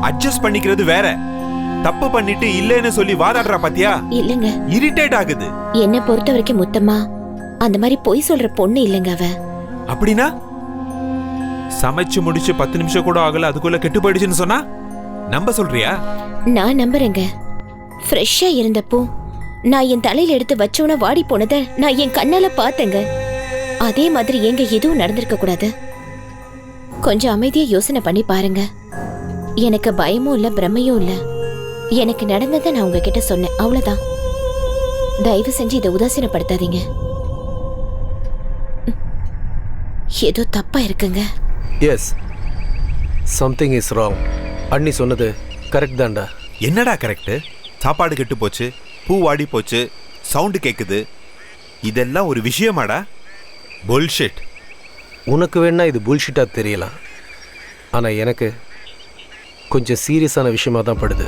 அட்ஜஸ்ட் பண்ணிக்கிறது வேற, தப்பு பண்ணிட்டு இல்லைன்னு சொல்லி வாதாடுறா பாத்தியா? இல்லங்க, இரிட்டேட் ஆகுது. என்ன பொறுத்த வரைக்கும் முத்தம்மா அந்த மாதிரி பொய் சொல்ற பொண்ணு இல்லங்க அவ. அப்படின்னா சமைச்சு முடிச்சு 10 நிமிஷம் கூட ஆகல, அதுக்குள்ள கெட்டு போயிடுச்சுன்னு சொன்னா நம்ப சொல்றியா? நான் நம்புறேங்க. ஃப்ரெஷ்ஷா இருந்தப்போ நான் என் தலையில எடுத்து வச்சோன்னா வாடி போனதை நான் என் கண்ணால பார்த்தேங்க. அதே மாதிரி எங்க எதுவும் நடந்திருக்க கூடாது. கொஞ்சம் அமைதியா யோசனை பண்ணி பாருங்க. எனக்கு பயமும் இல்ல, பிரமையும் இல்ல. எனக்கு நடந்ததை நான் உங்ககிட்ட சொன்னேன், அவ்வளவுதான். தயவு செஞ்சு இதை உதாசீனப்படுத்தாதீங்க. ஏதோ தப்பா இருக்குங்க. Yes, something is wrong. அண்ணி சொன்னது கரெக்ட் தான்டா. என்னடா கரெக்ட்? சாப்பாடு கெட்டு போச்சு, பூ வாடி போச்சு, சவுண்டு கேக்குது, இதெல்லாம் ஒரு விஷயமாடா? புல்ஷிட். உனக்கு வேணா இது புல்ஷிட்டா தெரியலாம், ஆனால் எனக்கு கொஞ்சம் சீரியஸான விஷயமா தான் படுது.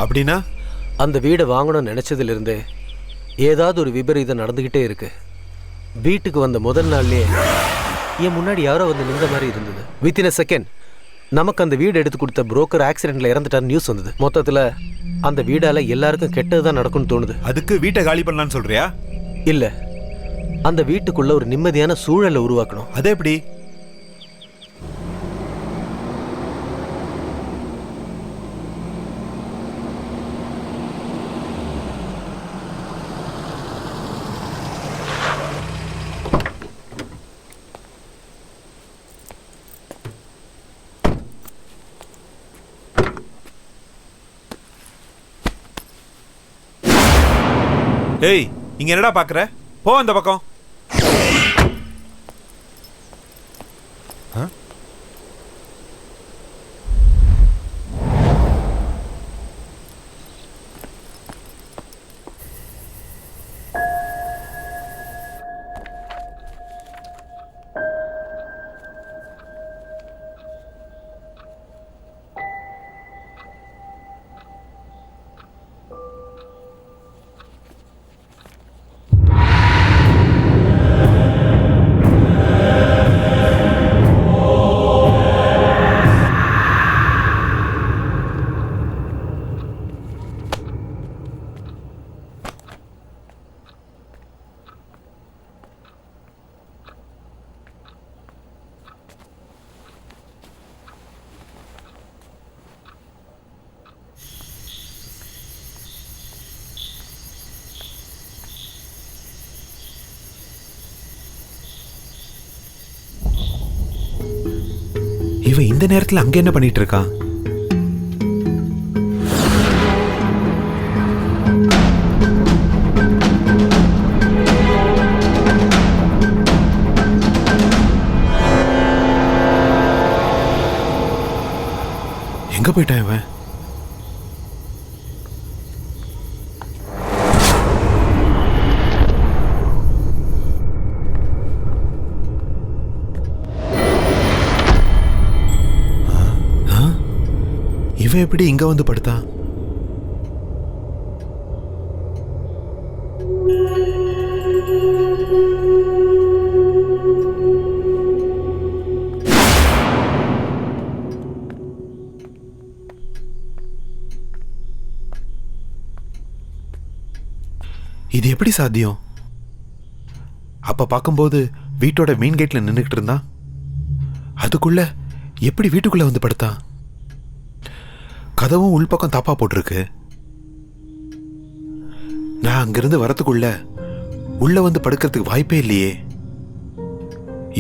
அப்படின்னா அந்த வீடை வாங்கணும்னு நினச்சதுலேருந்தே ஏதாவது ஒரு விபரீதம் நடந்துக்கிட்டே இருக்கு. வீட்டுக்கு வந்த முதல் நாள்லயே என் முன்னாடி யாரோ வந்து நின்ற மாதிரி இருந்தது. வித்தின் அ செகண்ட் நமக்கு அந்த வீடு எடுத்து கொடுத்த புரோக்கர் ஆக்சிடென்ட்ல இறந்துட்டார் நியூஸ் வந்தது. மொத்தத்தில் அந்த வீடால எல்லாருக்கும் கெட்டதுதான் நடக்கும்னு தோணுது. அதுக்கு வீட்டை காலி பண்ணலான்னு சொல்றியா? இல்ல, அந்த வீட்டுக்குள்ள ஒரு நிம்மதியான சூழலை உருவாக்கணும். அது எப்படி? ஏய், இங்க என்னடா பாக்குற? போ அந்த பக்கம். இவன் இந்த நேரத்துல அங்க என்ன பண்ணிட்டு இருக்கான்? எங்க போயிட்டான் இவன்? இவன் எப்படி இங்க வந்து படுத்தான்? இது எப்படி சாத்தியம்? அப்ப பார்க்கும்போது வீட்டோட மெயின் கேட்ல நின்றுகிட்டு இருந்தான். அதுக்குள்ள எப்படி வீட்டுக்குள்ள வந்து படுத்தான்? கதவும் உள்பக்கம் தாப்பா போட்டிருக்கு. நான் அங்கிருந்து வரத்துக்குள்ள உள்ள வந்து படுக்கிறதுக்கு வாய்ப்பே இல்லையே.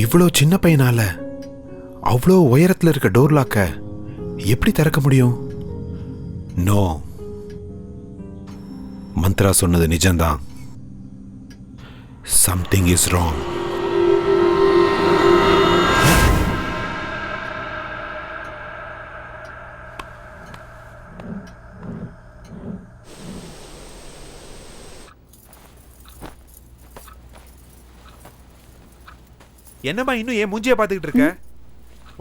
இவ்வளோ சின்ன பையனால அவ்வளோ உயரத்தில் இருக்க டோர் லாக்க எப்படி திறக்க முடியும்? நோ, மந்த்ரா சொன்னது நிஜம்தான். Something is wrong. என்னம்மா இன்னும் ஏன் மூஞ்சிய பாத்துக்கிட்டு இருக்க?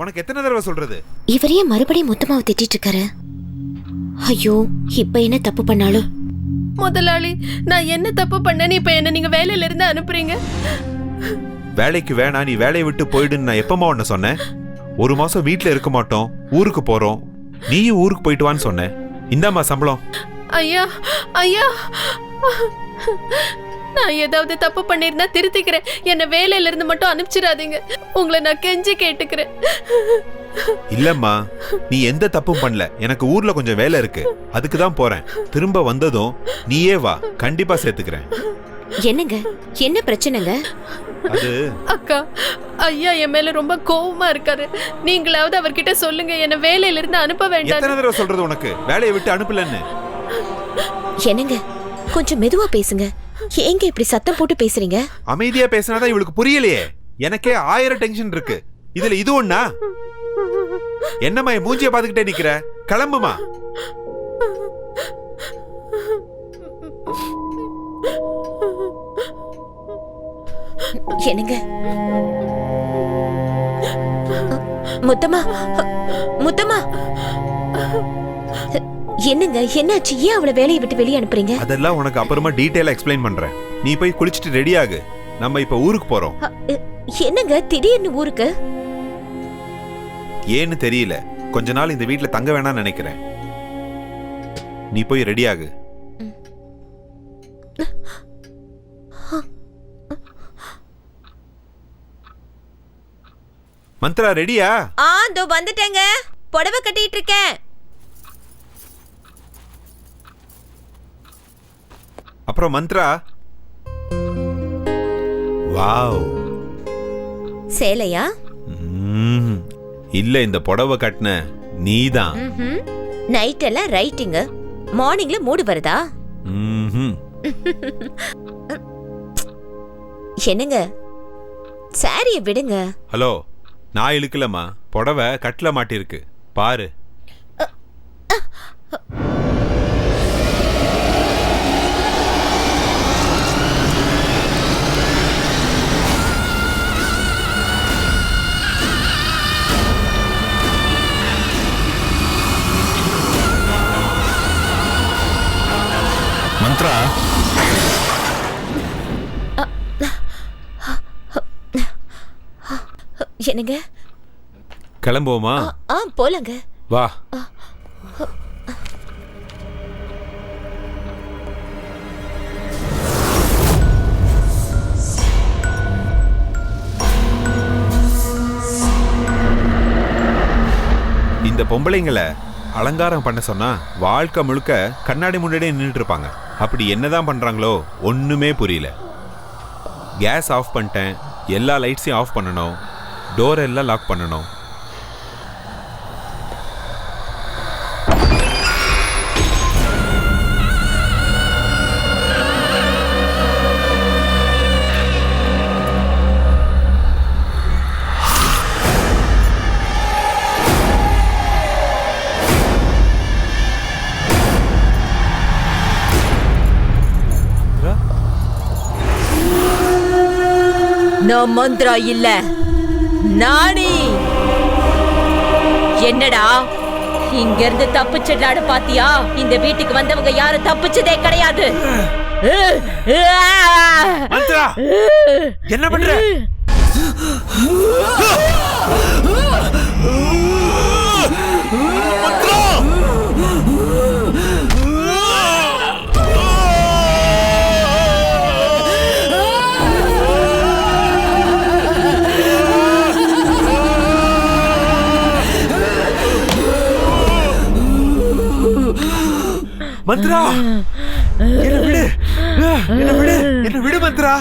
உனக்கு எத்தனை தடவை சொல்றது? இவரையே மறுபடியும் மொத்தமாவை திட்டிட்டு இருக்காரு. ஐயோ, இப்ப என்ன தப்பு பண்ணாலும்? முதலாளி, நான் என்ன தப்பு பண்ணேன்னு இப்ப என்ன நீங்க வேலையில இருந்து அனுப்புறீங்க? வேலைக்கு வேணா, நீ வேலையை விட்டு போயிடுன்னு நான் எப்பமா உன்ன சொன்னேன்? ஒரு மாசம் வீட்டுல இருக்க மாட்டோம், ஊருக்கு போறோம். நீயும் ஊருக்கு போயிட்டு வான்னு சொன்னேன். இந்தாம்மா சம்பளம். ஐயா ஐயா, நான் ஏதாவது தப்பு பண்ணிருந்தா திருத்திக்கிறேன். என்ன வேலையில இருந்து மட்டும் அனுப்பிச்சிடாதீங்க. உங்களை நான் கெஞ்சி கேட்டுக்கிறேன். இல்லம்மா, நீ எந்த தப்பும் பண்ணல. எனக்கு ஊர்ல கொஞ்சம் வேலை இருக்கு, அதுக்கு தான் போறேன். திரும்ப வந்ததும் நீயே வா, கண்டிப்பா சேர்த்துக்கிறேன். என்னங்க, என்ன பிரச்சனைங்க? அது அக்கா, ஐயா என் மேல ரொம்ப கோவமா இருக்காரு. நீங்களாவது அவர்கிட்ட சொல்லுங்க, என்ன வேலையில இருந்து அனுப்ப வேண்டாம். எத்தனை தடவை சொல்றது உனக்கு வேலையை விட்டு அனுப்பலன்னு? என்னங்க, கொஞ்சம் மெதுவா பேசுங்க. ஏங்க இப்படி சத்தம் போட்டு பேசுறீங்க? அமைதியா பேசினாதான் இவளுக்கு புரியலையே. எனக்கே 1000 டென்ஷன் இருக்கு, இதுல இது ஒண்ணா? என்னம்மா மூஞ்சிய பாத்துக்கிட்டே நிக்கிற? கிளம்புமா. என்னங்க, முத்தம்மா, முத்தம்மா, என்னங்க என்னாச்சு? ஏன் அவளை வேலையை விட்டு வெளியே அனுப்புறீங்க? அதெல்லாம் உனக்கு அப்புறமா டீட்டெயிலா எக்ஸ்பிளைன் பண்றேன். நீ போய் குளிச்சுட்டு ரெடி ஆகு. நம்ம இப்ப ஊருக்கு போறோம். என்னங்க திடீர்னு ஊருக்கு? ஏன்னு தெரியல. கொஞ்ச நாள் இந்த வீட்ல தங்க வேணாம்னு நினைக்கிறேன். நீ போய் ரெடி ஆகு. மந்த்ரா ரெடியா? இதோ வந்துட்டேங்க. புடவை கட்டிட்டு இருக்கேன். அப்புறம் மந்த்ரா, வாவ், சேலையா? இல்ல, இந்த புடவை கட்டின நீதான். நைட் எல்லாம் ரைட்டிங், மார்னிங்ல மூடு வருதா? என்னங்க சாரிய விடுங்க. ஹலோ, நான் இழுக்கலம்மா. புடவை கட்டில மாட்டிருக்கு பாரு. மந்த்ரா, என்னங்க கிளம்புவோமா? போலங்க. வா. இந்த பொம்பளைங்களை அலங்காரம் பண்ண சொன்னா வாழ்க்கை முழுக்க கண்ணாடி முன்னாடியே நின்றுட்டு இருப்பாங்க. அப்படி என்னதான் பண்றாங்களோ ஒண்ணுமே புரியல. கேஸ் ஆஃப் பண்ணிட்டேன், எல்லா லைட்ஸையும் ஆஃப் பண்ணணும், டோர் எல்லாம் லாக் பண்ணணும். நான் மந்த்ரா இல்ல, நானி. என்னடா இங்க இருந்து தப்பிச்சிடலான்னு பாத்தியா? இந்த வீட்டுக்கு வந்தவங்க யாரும் தப்பிச்சதே கிடையாது. மந்த்ரா, என்ன பண்ற? மந்த்ரா, என்ன விடு, என்ன விடு, என்ன விடு மந்த்ரா.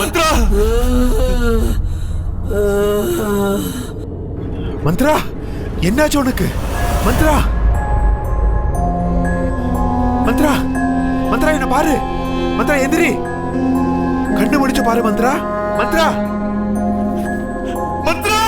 மந்த்ரா, மந்த்ரா, என்னாச்சு உனக்கு? மந்த்ரா, மந்த்ரா, மந்த்ரா, என்ன பாரு. மந்த்ரா, எந்திரி, கண்ணு முடிச்சு பாரு. Mantra, Mantra, Mantra.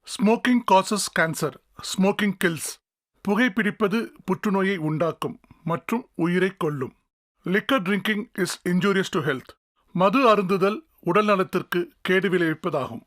Smoking causes cancer, smoking kills. புகைப்பிடிப்பது புற்றுநோயை உண்டாக்கும் மற்றும் உயிரை கொல்லும். Liquor drinking is injurious to health. மது அருந்துதல் உடல் நலத்திற்கு கேடு விளைவிப்பதாகும்.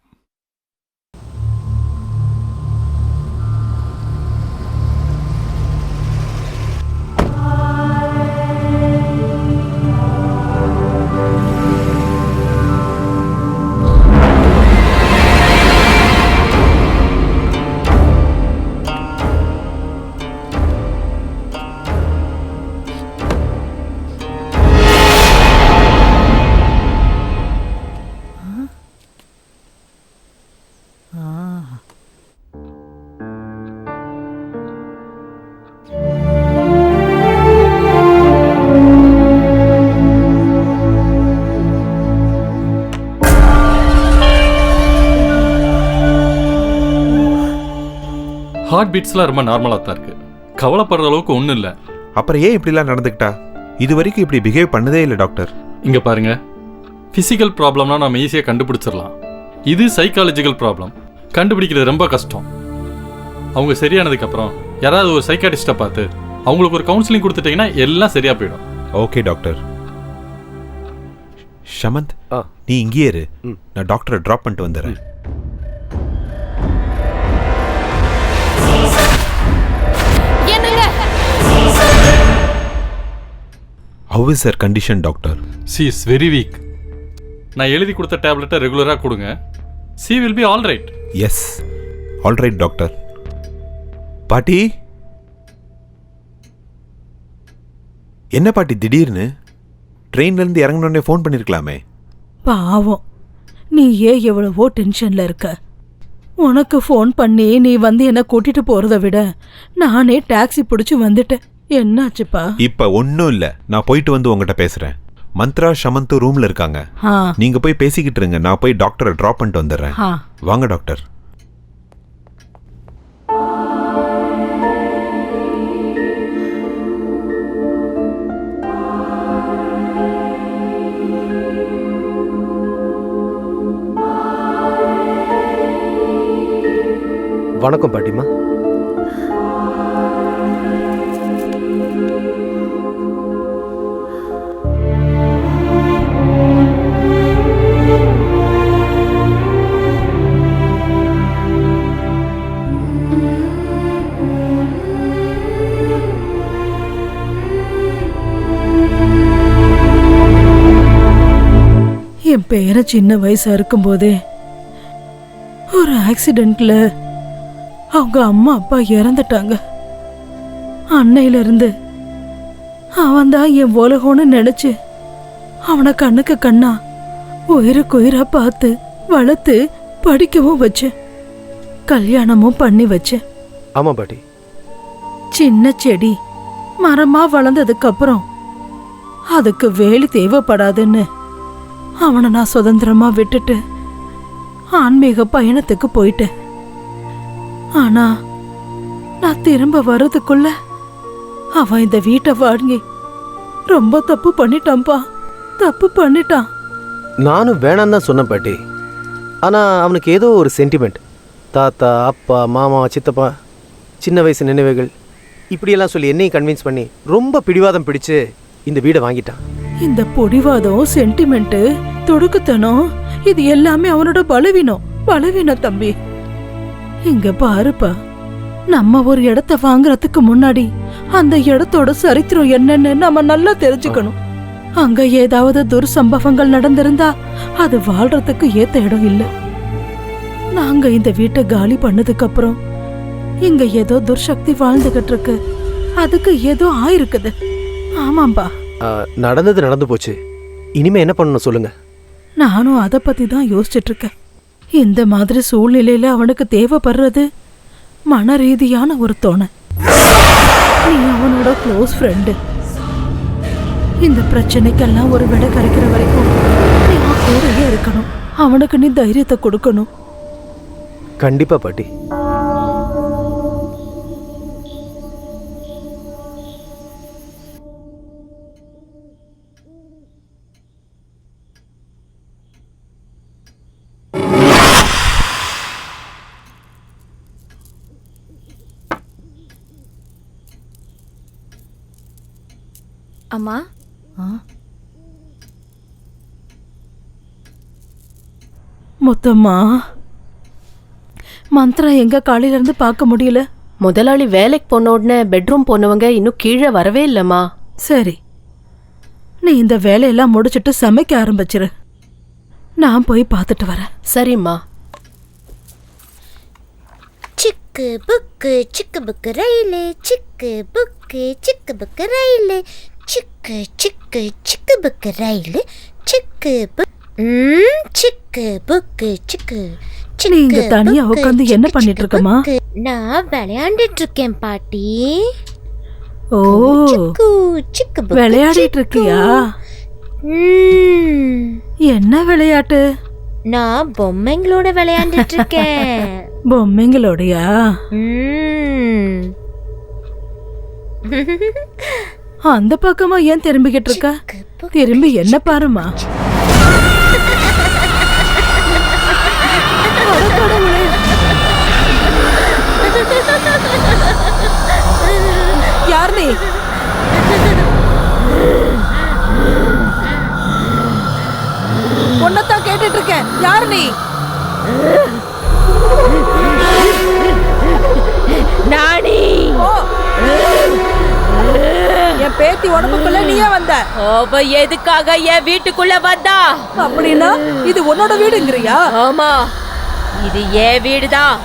ஹார்ட் பீட்ஸ்லாம் ரொம்ப நார்மலாக தான் இருக்கு. கவலைப்படுற அளவுக்கு ஒன்றும் இல்லை. அப்புறம் ஏன் இப்படிலாம் நடந்துக்கிட்டா? இது வரைக்கும் இப்படி பிஹேவ் பண்ணதே இல்லை டாக்டர். இங்கே பாருங்க, ஃபிசிக்கல் ப்ராப்ளம்னா நம்ம ஈஸியாக கண்டுபிடிச்சிடலாம். இது சைக்காலஜிக்கல் ப்ராப்ளம், கண்டுபிடிக்கிறது ரொம்ப கஷ்டம். அவங்க சரியானதுக்கப்புறம் யாராவது ஒரு சைக்காட்டிஸ்ட்டை பார்த்து அவங்களுக்கு ஒரு கவுன்சிலிங் கொடுத்துட்டீங்கன்னா எல்லாம் சரியாக போயிடும். Okay doctor. ஷமந்த், நீ இங்கேயே இரு, நான் டாக்டரை ட்ராப் பண்ணிட்டு வந்துடுறேன். How is her condition, doctor? She is very weak. நான் எழுதி கொடுத்த டேப்லெட்டை ரெகுலராக கொடுங்க. She will be all right. Yes, all right, doctor. பாட்டி, என்ன பாட்டி திடீர்னு ட்ரெயின்லேருந்து இறங்கினோடனே ஃபோன் பண்ணியிருக்கலாமே? பாவம், நீ ஏன் எவ்வளவோ டென்ஷன்ல இருக்க. உனக்கு ஃபோன் பண்ணி நீ வந்து என்ன கூட்டிட்டு போறதை விட நானே டாக்ஸி பிடிச்சி வந்துட்டேன். என்னாச்சுப்பா? இப்ப ஒன்னும் இல்ல, நான் போயிட்டு வந்து உங்ககிட்ட பேசுறேன். மந்த்ரா ஷமந்து ரூம்ல இருக்காங்க, நீங்க போய் பேசிக்கிட்டு இருங்க. நான் போய் டாக்டரை டிராப் பண்ணிட்டு வந்துடுறேன். வாங்க டாக்டர். வணக்கம் பாட்டிமா. என் பேரை சின்ன வயசா இருக்கும்போதே ஒரு ஆக்சிடென்ட்ல அவங்க அம்மா அப்பா இறந்துட்டாங்க. அன்னையில இருந்து அவன் தான் என் உலகம்னு நினைச்சு அவனை கண்ணுக்கு கண்ணா உயிருக்கு உயிரா பார்த்து வளர்த்து படிக்கவும் வச்சேன், கல்யாணமும் பண்ணி வச்சேன். ஆமா பாட்டி. சின்ன செடி மரமா வளர்ந்ததுக்கு அப்புறம் அதுக்கு வேலி தேவைப்படாதுன்னு அவனை நான் சுதந்திரமா விட்டுட்டு ஆன்மீக பயணத்துக்கு போயிட்டேன். ஆனா நான் திரும்ப வர்றதுக்குள்ள அவன் இந்த வீட்டை வாங்கி ரொம்ப தப்பு பண்ணிட்டான்ப்பா, தப்பு பண்ணிட்டான். நானும் வேணாம் தான் சொன்னேன் பாட்டி. ஆனா அவனுக்கு ஏதோ ஒரு சென்டிமெண்ட். தாத்தா, அப்பா, மாமா, சித்தப்பா, சின்ன வயசு நினைவுகள் இப்படியெல்லாம் சொல்லி என்னையும் கன்வின்ஸ் பண்ணி ரொம்ப பிடிவாதம் பிடிச்சு இந்த வீடை வாங்கிட்டான். இந்த பொடிவாதம், சென்டிமெண்ட், தொடுக்குத்தனம் இது எல்லாமே அவனோட பலவீனம் தம்பி. இங்க பாருப்பா, நம்ம ஒரு இடத்த வாங்குறதுக்கு முன்னாடி அந்த இடத்தோட சரித்திரம் என்னன்னு நம்ம நல்லா தெரிஞ்சுக்கணும். அங்க ஏதாவது துர்சம்பவங்கள் நடந்திருந்தா அது வாழ்றதுக்கு ஏத்த இடம் இல்ல. நாங்க இந்த வீட்டை காலி பண்ணதுக்கு அப்புறம் இங்க ஏதோ துர்சக்தி வாழ்ந்துகிட்டு இருக்கு, அதுக்கு ஏதோ ஆயிருக்குது. ஆமாம்பா. நடந்தது நடந்து போச்சு, இனிமே என்ன பண்ணணும் சொல்லுங்க. நானும் அதை பத்தி தான் யோசிச்சுட்டு இருக்கேன். இந்த மாதிரி சூழ்நிலையில அவனுக்கு தேவைப்படுறது மன ரீதியான ஒரு துணை. நீ அவனோட க்ளோஸ் ஃப்ரெண்டு. இந்த பிரச்சனைக்கெல்லாம் ஒரு விடை கிடைக்கிற வரைக்கும் நீ கூடவே இருக்கணும். அவனுக்கு நீ தைரியத்தை கொடுக்கணும். கண்டிப்பா பாட்டி. அம்மா, மொத்தமா மந்த்ரா எங்க காலையில இருந்து பார்க்க முடியல. முதலாளி வேலைக்கு போன உடனே பெட்ரூம் போனவங்க இன்னும் கீழே வரவே இல்லம்மா. சரி, நீ இந்த வேலையெல்லாம் முடிச்சிட்டு சமைக்க ஆரம்பிச்சிரு, நான் போய் பார்த்துட்டு வரேன். சரிம்மா. சிக்கு புக்கு ரயிலு, சிக்கு புக்கு ரயிலு, சிக்கு புக்கு ரயிலு, சிக்கு புக்கு சிக்கு. நீ இங்க தனியா உட்காந்து என்ன பண்ணிட்டு இருக்கமா? நான் விளையாண்டுட்டு இருக்கேன் பாட்டி. ஓ, விளையாடிட்டு இருக்கியா? என்ன விளையாட்டு? நான் பொம்மைங்களோட விளையாண்டுட்டு இருக்கேன். பொம்மைங்களோடயா? அந்த பக்கமா ஏன் திரும்பிக்கிட்டு இருக்க? திரும்பி என்ன பாருமா. யார் நீ? உன்னதான் கேட்டுட்டு இருக்கேன். யார் நீ? நானி. என் பேத்தி உடம்புக்குள்ள நீயே வந்த. அவ எதுக்காக என் வீட்டுக்குள்ள வந்தா? அப்படின்னா இது உன்னோட வீடுங்கறியா? ஆமா, இது என் வீடுதான்.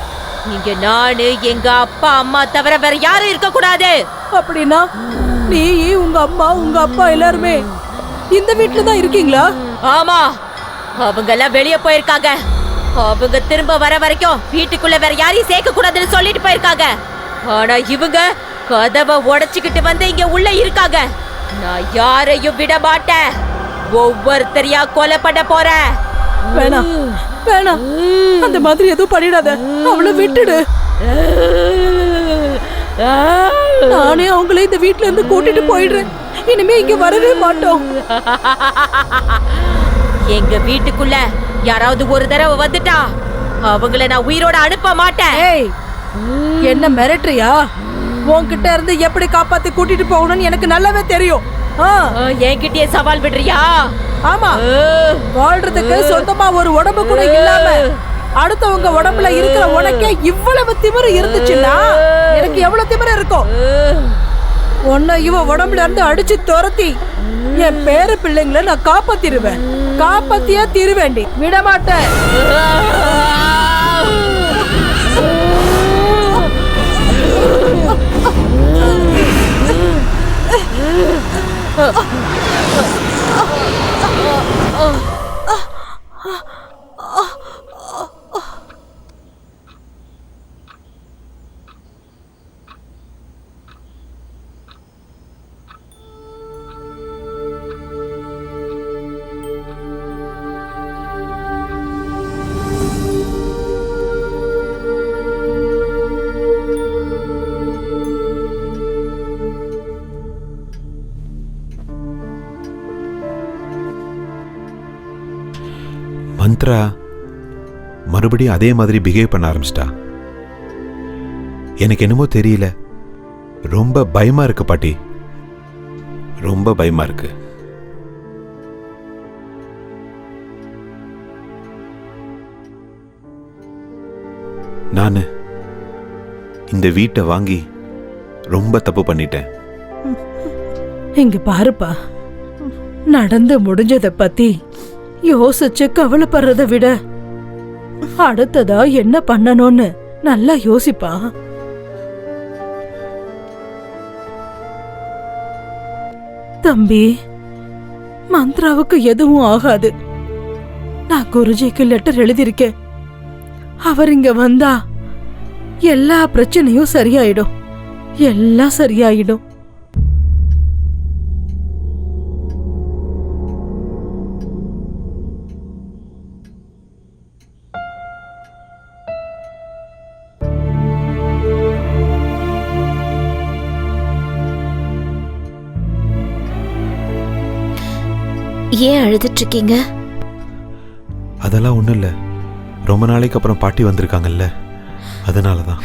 இங்க நானு, எங்க அப்பா அம்மா தவிர வேற யாரும் இருக்க கூடாது. அப்படின்னா நீ, உங்க அம்மா, உங்க அப்பா எல்லாருமே இந்த வீட்டுல தான் இருக்கீங்களா? ஆமா, அவங்க எல்லாம் வெளியே போயிருக்காங்க. அவங்க திரும்ப வர வரைக்கும் வீட்டுக்குள்ள வேற யாரையும் சேர்க்க கூடாதுன்னு சொல்லிட்டு போயிருக்காங்க. ஆனா இவங்க கதவை உடைச்சுக்கிட்டு வந்து இங்க உள்ள இருக்காங்க. நான் யாரையும் விட மாட்டேன். ஒவ்வொருத்தரையா கொலை பண்ண போறேன். வேணாம் வேணாம், அந்த மாதிரி எதுவும் பண்ணிடாத. அவளை விட்டுடு. நானே அவங்கள இந்த வீட்டுல இருந்து கூட்டிட்டு போயிடுறேன். இனிமே இங்க வரவே மாட்டோம். எங்க வீட்டுக்குள்ள யாராவது ஒரு தடவை வந்துட்டா அவங்கள நான் உயிரோட அனுப்ப மாட்டேன். ஏய், என்ன மிரட்டுறியா? உன்கிட்ட இருந்து எப்படி காப்பாத்தி கூட்டிட்டு போகணும்னு எனக்கு நல்லாவே தெரியும். என்கிட்டயே சவால் விடுறியா? ஆமா, வாழ்றதுக்கு சொந்தமா ஒரு உடம்பு கூட இல்லாம அடுத்தவங்க உடம்புல இருக்கிற உனக்கே இவ்வளவு திமிரு இருந்துச்சுன்னா எனக்கு எவ்வளவு திமிரு இருக்கும்? உன்னை இவ உடம்புல இருந்து அடிச்சு துரத்தி என் பேர பிள்ளைங்களை நான் காப்பாத்திருவேன். காப்பாத்தியா தீருவேண்டி, விட மாட்டேன். மந்த்ரா மறுபடியும் அதே மாதிரி பிஹேவ் பண்ண ஆரம்பிச்சிட்டா. எனக்கு என்னமோ தெரியல, ரொம்ப பயமா இருக்கு பாட்டி, ரொம்ப பயமா இருக்கு. நானு இந்த வீட்டை வாங்கி ரொம்ப தப்பு பண்ணிட்டேன். இங்க பாருப்பா, நடந்து முடிஞ்சதை பத்தி யோசிச்சு கவலைப்படுறத விட அடுத்ததா என்ன பண்ணணும்னு நல்லா யோசிப்பா. தம்பி, மந்த்ராவுக்கு எதுவும் ஆகாது. நான் குருஜிக்கு லெட்டர் எழுதியிருக்கேன். அவர் இங்க வந்தா எல்லா பிரச்சனையும் சரியாயிடும். எல்லாம் சரியாயிடும். ஏன் அழுதுட்டு இருக்கீங்க? அதெல்லாம் ஒண்ணும் இல்ல, ரொம்ப நாளைக்கு அப்புறம் பாட்டி வந்திருக்காங்கல்ல, அதனாலதான்.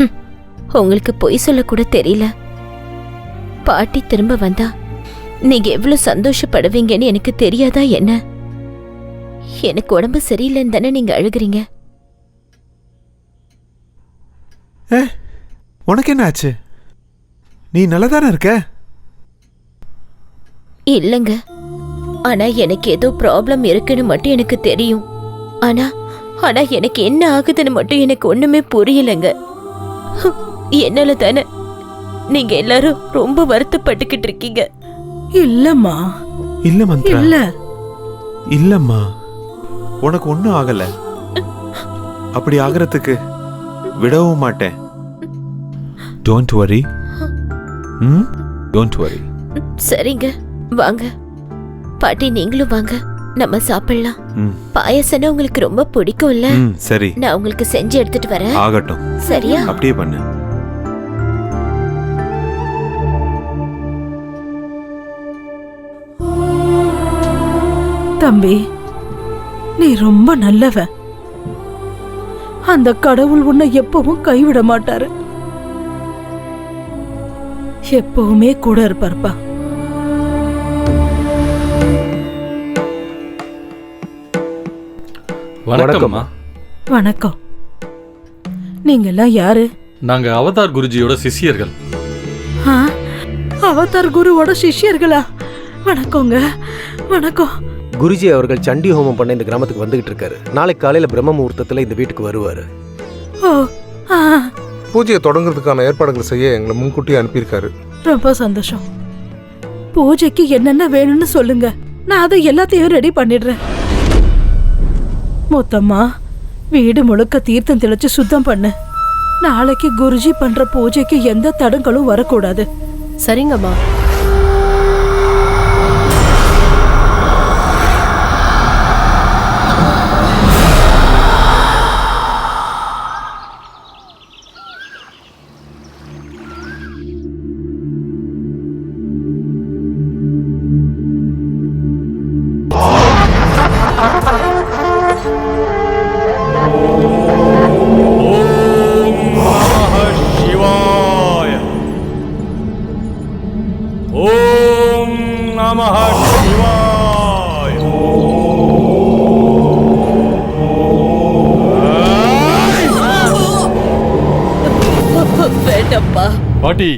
உங்களுக்கு பொய் சொல்ல கூட தெரியல. பாட்டி திரும்ப வந்தா நீங்க எவ்வளவு சந்தோஷப்படுவீங்கன்னு எனக்கு தெரியாதா என்ன? எனக்கு உடம்பு சரியில்லைன்னு தானே நீங்க அழுகுறீங்க. உனக்கு என்ன ஆச்சு? நீ நல்லதானே இருக்க? இல்லங்க, ஆனா எனக்கு ஏதோ ப்ராப்ளம் இருக்குன்னு மட்டும் எனக்கு தெரியும். ஆனா ஆனா எனக்கு என்ன ஆகுதுன்னு மட்டும் எனக்கு ஒண்ணுமே புரியலங்க. என்னால தானே நீங்க எல்லாரும் ரொம்ப வருத்தப்பட்டுக்கிட்டு இருக்கீங்க. இல்லம்மா, இல்ல மந்த்ரா, இல்ல இல்லம்மா, உனக்கு ஒண்ணும் ஆகல. அப்படி ஆகிறதுக்கு விடவும் மாட்டேன். Don't worry. Don't worry. சரிங்க, வாங்க பாட்டி, நீங்களும் வாங்க, நம்ம சாப்பிடலாம். பாயசம்னா உங்களுக்கு ரொம்ப பிடிக்கும்ல? சரி, நான் உங்களுக்கு செஞ்சு எடுத்துட்டு வரேன். ஆகட்டும். சரியா? அப்படியே பண்ணு. தம்பி, நீ ரொம்ப நல்லவன். அந்த கடவுள் உன்னை எப்பவும் கைவிட மாட்டாரு. எப்பவுமே கூட இருப்பார்ப்பா. வணக்கம்மா. வணக்கம். நீங்க எல்லாம் யாரு? நாங்க அவதார் குருஜியோட சிஷ்யர்கள். ஆ, அவதார் குருவோட சிஷ்யர்களா? வணக்கங்க. வணக்கம். குருஜி அவர்கள் சண்டி ஹோமம் பண்ண இந்த கிராமத்துக்கு வந்துகிட்டு இருக்காரு. நாளைக்கு காலையில பிரம்ம முகூர்த்தத்துல இந்த வீட்டுக்கு வருவாரு. ஓ, ஆ, பூஜையை தொடங்குறதுக்கான ஏற்பாடுகள் செய்ய எங்களை முன்கூட்டியே அனுப்பியிருக்காரு. ரொம்ப சந்தோஷம். பூஜைக்கு என்னென்ன வேணும்னு சொல்லுங்க, நான் அதை எல்லாத்தையும் ரெடி பண்ணிடுறேன். மொத்தமா வீடு முழுக்க தீர்த்தம் தெளிச்சு சுத்தம் பண்ணு. நாளைக்கு குருஜி பண்ற பூஜைக்கு எந்த தடங்களும் வரக்கூடாது. சரிங்கம்மா. வேண்டப்பா. பாட்டி,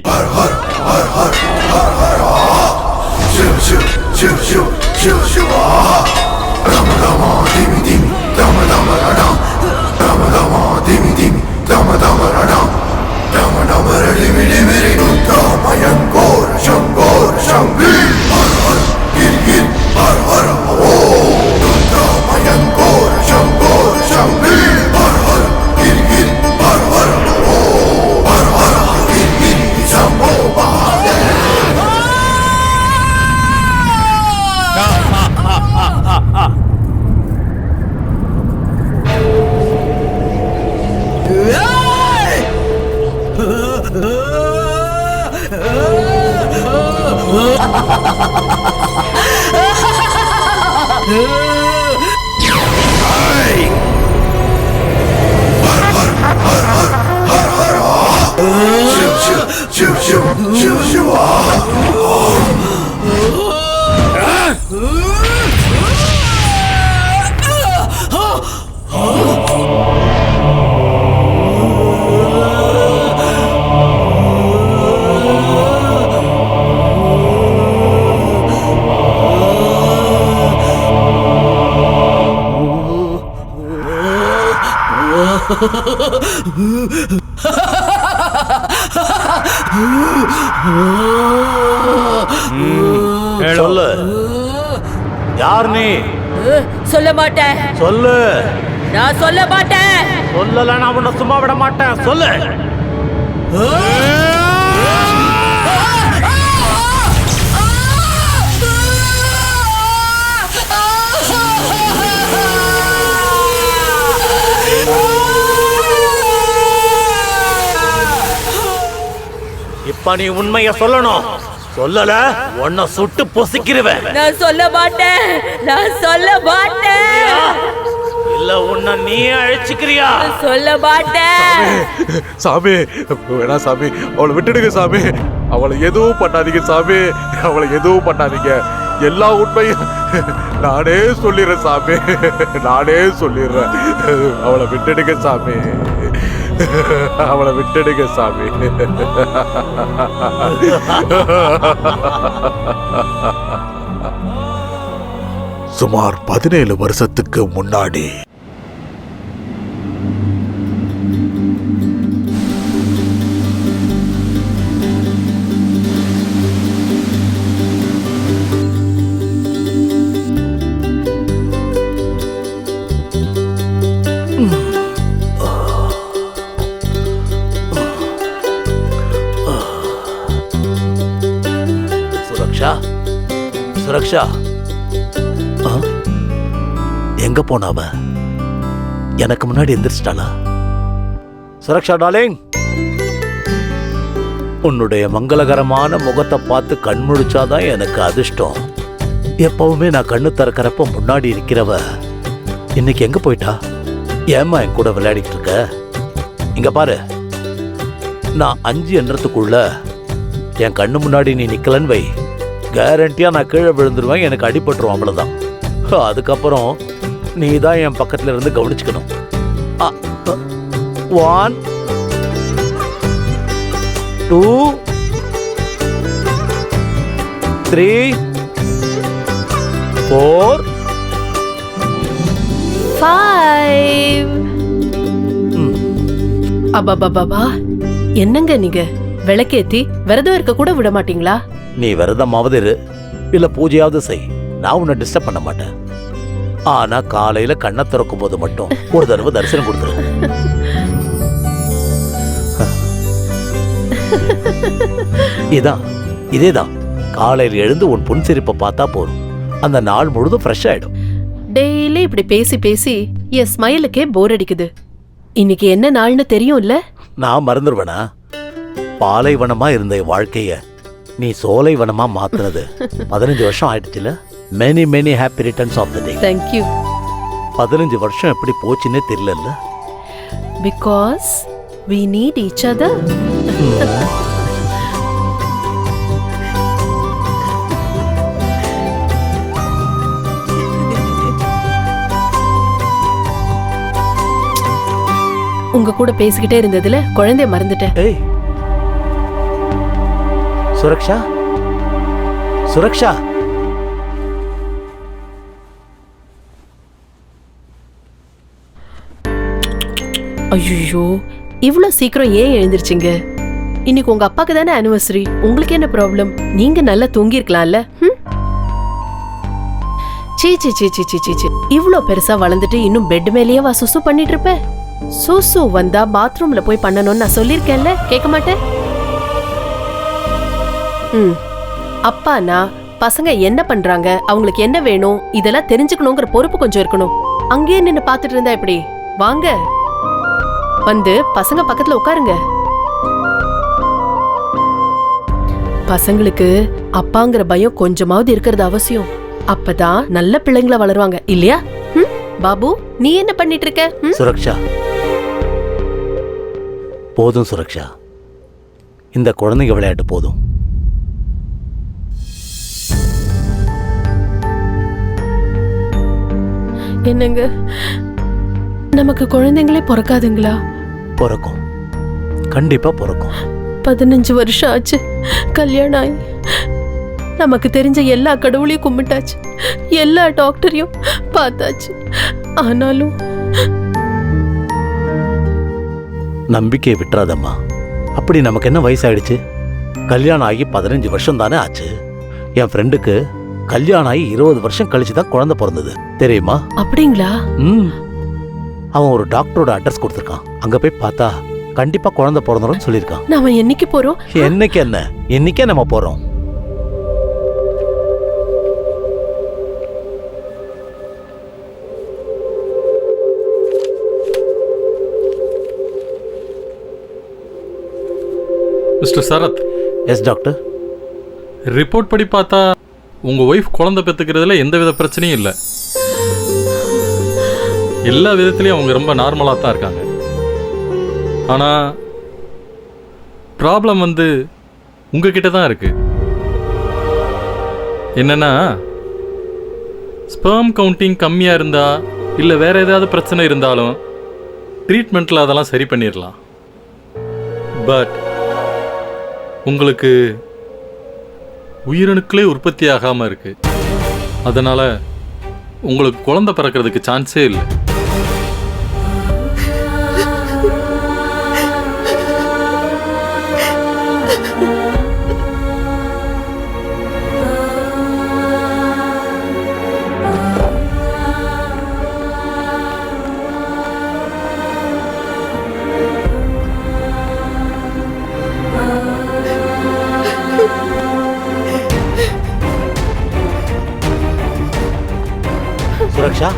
சொல்லு, யார் நீ? சொல்ல மாட்டேன். சொல்லு. நான் சொல்ல மாட்டேன். சொல்லல, நான் உன்னை சும்மா விட மாட்டேன். சொல்லு. இப்ப நீ உண்மைய சொல்லணும். சொல்லல, உன்னை சுட்டு பொசிக்கிறவன். நான் சொல்ல மாட்டேன். நான் சொல்ல மாட்டேன். இல்ல உன்னை நீ அழிச்சுக்கிறியா? சொல்ல மாட்டேன். சாமி, வேணா சாமி, அவளை விட்டுடுங்க சாமி. அவளை எதுவும் பண்ணாதீங்க சாமி. அவளை எதுவும் பண்ணாதீங்க. எல்லா உண்மையும் நானே சொல்லிடுறேன் சாமி. நானே சொல்லிடுறேன். அவளை விட்டுடுங்க சாமி. அவளை விட்டுடுங்க சாமி. சுமார் 17 வருஷத்துக்கு முன்னாடி சுரக்ஷா, எங்க போனாவ? எனக்கு முன்னாடி எந்திரிச்சிட்டாளா? சுரக்ஷா டார்லிங், உன்னுடைய மங்களகரமான முகத்தை பார்த்து கண்முழிச்சாதான் எனக்கு அதிர்ஷ்டம். எப்பவுமே நான் கண்ணு திறக்கிறப்ப முன்னாடி இருக்கிறவ இன்னைக்கு எங்க போயிட்டா? ஏம்மா என் கூட விளையாடிட்டு இருக்க? இங்க பாரு, நான் 5 எண்ணத்துக்குள்ள என் கண்ணு முன்னாடி நீ நிக்கலன்னு வை, கேரண்டியா நான் கீழே விழுந்துருவேன், எனக்கு அடிபட்டுரும், அவ்வளவுதான். அதுக்கப்புறம் நீ தான் என் பக்கத்துல இருந்து கவனிச்சுக்கணும். 1 2 3 4 5. அபாபாபா, என்னங்க நீங்க விளக்கேத்தி விரதம் இருக்க கூட விட மாட்டீங்களா? நீ விரதமாவது இரு, இல்ல பூஜையாவது செய், நான் உன்னை டிஸ்டர்ப் பண்ண மாட்டேன். ஆனா காலையில கண்ணை திறக்கும் போது மட்டும் ஒரு தடவை தரிசனம் கொடுத்துரு. இதேதான் காலையில் எழுந்து உன் புன்சிரிப்பை பார்த்தா போதும், அந்த நாள் முழுதும் ஃப்ரெஷ் ஆயிடும். டெய்லி இப்படி பேசி பேசி என் ஸ்மைலுக்கே போர் அடிக்குது. இன்னைக்கு என்ன நாள்னு தெரியும்ல? நான் மறந்துடுவேனா? பாலைவனமா இருந்த வாழ்க்கைய நீ சோலைவனமா மாத்துனது 15 வருஷம் ஆயிடுச்சுல. Many many happy returns of the day. Thank you. 15 வருஷம் எப்படி போச்சுன்னே தெரியல. Because we need each other. உங்க கூட பேசிக்கிட்டே இருந்ததுல குழந்தைய மறந்துட்டேன். ஏய் சுரக்ஷா, சுரக்ஷா. ஐயோ, இவ்ளோ சீக்கிரம் ஏன் எழுந்திருச்சீங்க? இன்னைக்கு உங்க அப்பாக்கு தானே ஆனிவர்சரி, உங்களுக்கு என்ன ப்ராப்ளம்? நீங்க நல்லா தூங்கி இருக்கலாம்ல. சீ சீ சீ சீ சீ சீ, இவ்ளோ பெருசா வளர்ந்துட்டு இன்னும் பெட் மேலேயே வா சுசு பண்ணிட்டு இருப்ப? சுசு வந்தா பாத்ரூம்ல போய் பண்ணணும்னு நான் சொல்லிருக்கேன்ல, கேட்க மாட்டேன். அப்பானா பசங்க என்ன பண்றாங்க, அவங்களுக்கு என்ன வேணும், இதெல்லாம் தெரிஞ்சுக்கணுங்கிற பொறுப்பு கொஞ்சம் இருக்கணும். அங்கேயே நின்னு பாத்துட்டு இருந்தா எப்படி? வாங்க, வந்து பசங்க பக்கத்துல உட்காருங்க. பசங்களுக்கு அப்பாங்கிற பயம் கொஞ்சமாவது இருக்கிறது அவசியம். அப்பதான் நல்ல பிள்ளைங்களா வளருவாங்க, இல்லையா? பாபு, நீ என்ன பண்ணிட்டு இருக்க? சுரக்ஷா, போதும் சுரக்ஷா, இந்த குழந்தைங்க விளையாட்டு போதும். என்னங்க, நமக்கு குழந்தைங்களே பிறக்காதுங்களா? பிறக்கும், கண்டிப்பா பிறக்கும். 15 வருஷம் ஆச்சு கல்யாணம் ஆகி. நமக்கு தெரிஞ்ச எல்லா கடவுளையும் கும்பிட்டாச்சு, எல்லா டாக்டரையும் பார்த்தாச்சு. ஆனாலும் நம்பிக்கையை விட்டுறாதம்மா. அப்படி நமக்கு என்ன வயசாயிடுச்சு? கல்யாணம் ஆகி 15 வருஷம் தானே ஆச்சு. என் ஃப்ரெண்டுக்கு கல்யாணம் ஆகி 20 வருஷம் கழிச்சுதான் குழந்தை பிறந்தது, தெரியுமா? அப்படிங்களா? அவன் ஒரு டாக்டரோட அட்ரஸ் கொடுத்துருக்கான், அங்க போய் பார்த்தா கண்டிப்பா குழந்தை பிறந்தரும் சொல்லியிருக்கான். நாம என்னைக்கு போறோம்? என்னைக்கு என்ன, இன்னைக்கே நம்ம போறோம். Mister Sarath. Yes doctor. Report படி பார்த்தா உங்க ஒய்ஃப் குழந்தை பெற்றுக்கிறதுல எந்த வித பிரச்சனையும் இல்லை. எல்லா விதத்துலையும் அவங்க ரொம்ப நார்மலாக தான் இருக்காங்க. ஆனால் ப்ராப்ளம் வந்து உங்ககிட்ட தான் இருக்கு. என்னன்னா, ஸ்பெர்ம் கவுண்டிங் கம்மியாக இருந்தா இல்லை வேற ஏதாவது பிரச்சனை இருந்தாலும் ட்ரீட்மெண்ட்டில் அதெல்லாம் சரி பண்ணிடலாம். பட் உங்களுக்கு உயிரணுக்களே உற்பத்தி ஆகாமல் இருக்கு. அதனால் உங்களுக்கு குழந்தை பிறக்கிறதுக்கு சான்ஸே இல்லை. சுரக்ஷா,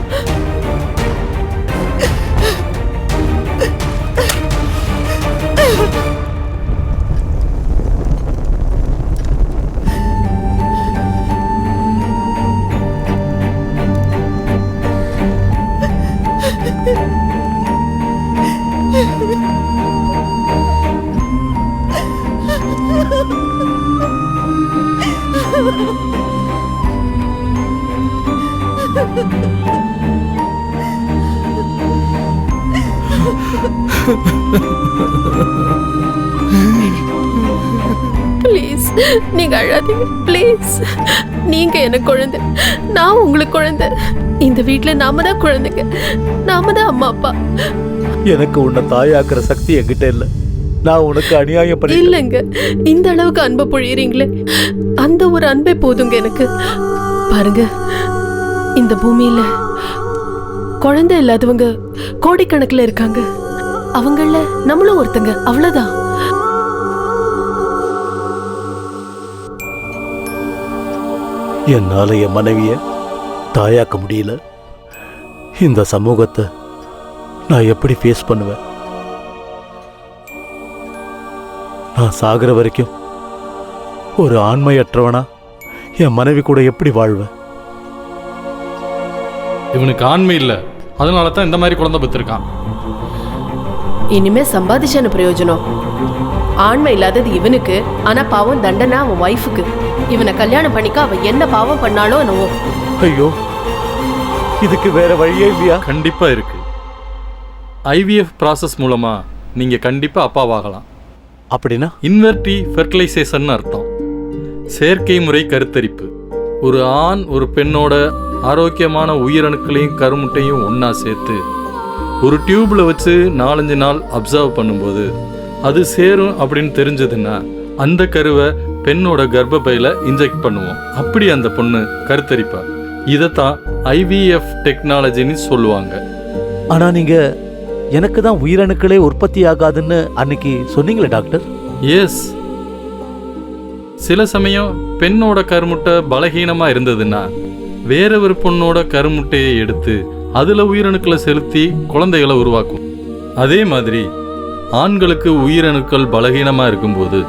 நீங்க அழாதீங்க ப்ளீஸ். நீங்க எனக்கு குழந்தை, நான் உங்களுக்கு குழந்தை. இந்த வீட்ல நாம தான் குழந்தைங்க, நாம தான் அம்மா அப்பா. எனக்கு உன்னை தாயாக்குற சக்தி என்கிட்ட இல்லை. நான் உனக்கு அநியாயம் பண்ணி இல்லைங்க, இந்த அளவுக்கு அன்பை பொழியறீங்களே, அந்த ஒரு அன்பே போதுங்க எனக்கு. பாருங்க, இந்த பூமியில குழந்தை இல்லாதவங்க கோடிக்கணக்கில் இருக்காங்க. அவங்கள நம்மளும் ஒருத்தங்க, அவ்வளவுதான். என்னால என் மனைவிய தாயாக்க முடியல. இந்த சமூகத்தை நான் எப்படி ஃபேஸ் பண்ணுவேன்? நான் சாகிற வரைக்கும் ஒரு ஆண்மையற்றவனா என் மனைவி கூட எப்படி வாழ்வேன்? இவனுக்கு ஆண்மை இல்லை, அதனால தான் இந்த மாதிரி குழந்தை பெற்றிருக்கான். இனிமே சம்பாதிச்சான பிரயோஜனம்? ஆண்மை இல்லாதது இவனுக்கு, ஆனா பாவம் தண்டனை அவன் ஒய்ஃபுக்கு. இவனை கல்யாணம் பண்ணிக்க அவன் என்ன பாவம் பண்ணாலோ என்னவோ. ஐயோ, இதுக்கு வேற வழியே இல்லையா? கண்டிப்பா இருக்கு. IVF ப்ராசஸ் மூலமா நீங்க கண்டிப்பா அப்பாவாகலாம். அப்படின்னா இன்வெர்டி ஃபெர்டிலைசேஷன் அர்த்தம். செயற்கை முறை கருத்தரிப்பு. ஒரு ஆண் ஒரு பெண்ணோட ஆரோக்கியமான உயிரணுக்களையும் கருமுட்டையும் ஒன்றா சேர்த்து ஒரு டியூப்பில் வச்சு 4-5 நாள் அப்சர்வ் பண்ணும்போது அது சேரும் அப்படின்னு தெரிஞ்சதுன்னா அந்த கருவை பெண்ணோட கர்ப்பப்பையில் இன்ஜெக்ட் பண்ணுவோம். அப்படி அந்த பொண்ணு கருத்தரிப்பா. இதைத்தான் IVF டெக்னாலஜின்னு சொல்லுவாங்க. ஆனா நீங்க எனக்கு தான் உயிரணுக்களே உற்பத்தி ஆகாதுன்னு அன்னைக்கு சொன்னீங்களே டாக்டர். எஸ், சில சமயம் பெண்ணோட கருமுட்டை பலகீனமாக இருந்ததுன்னா வேற ஒரு பொண்ணோட கருமுட்டையை எடுத்து அதில் உயிரணுக்களை செலுத்தி குழந்தைகளை உருவாக்கும். அதே மாதிரி ஆண்களுக்கு உயிரணுக்கள் பலகீனமாக இருக்கும்போது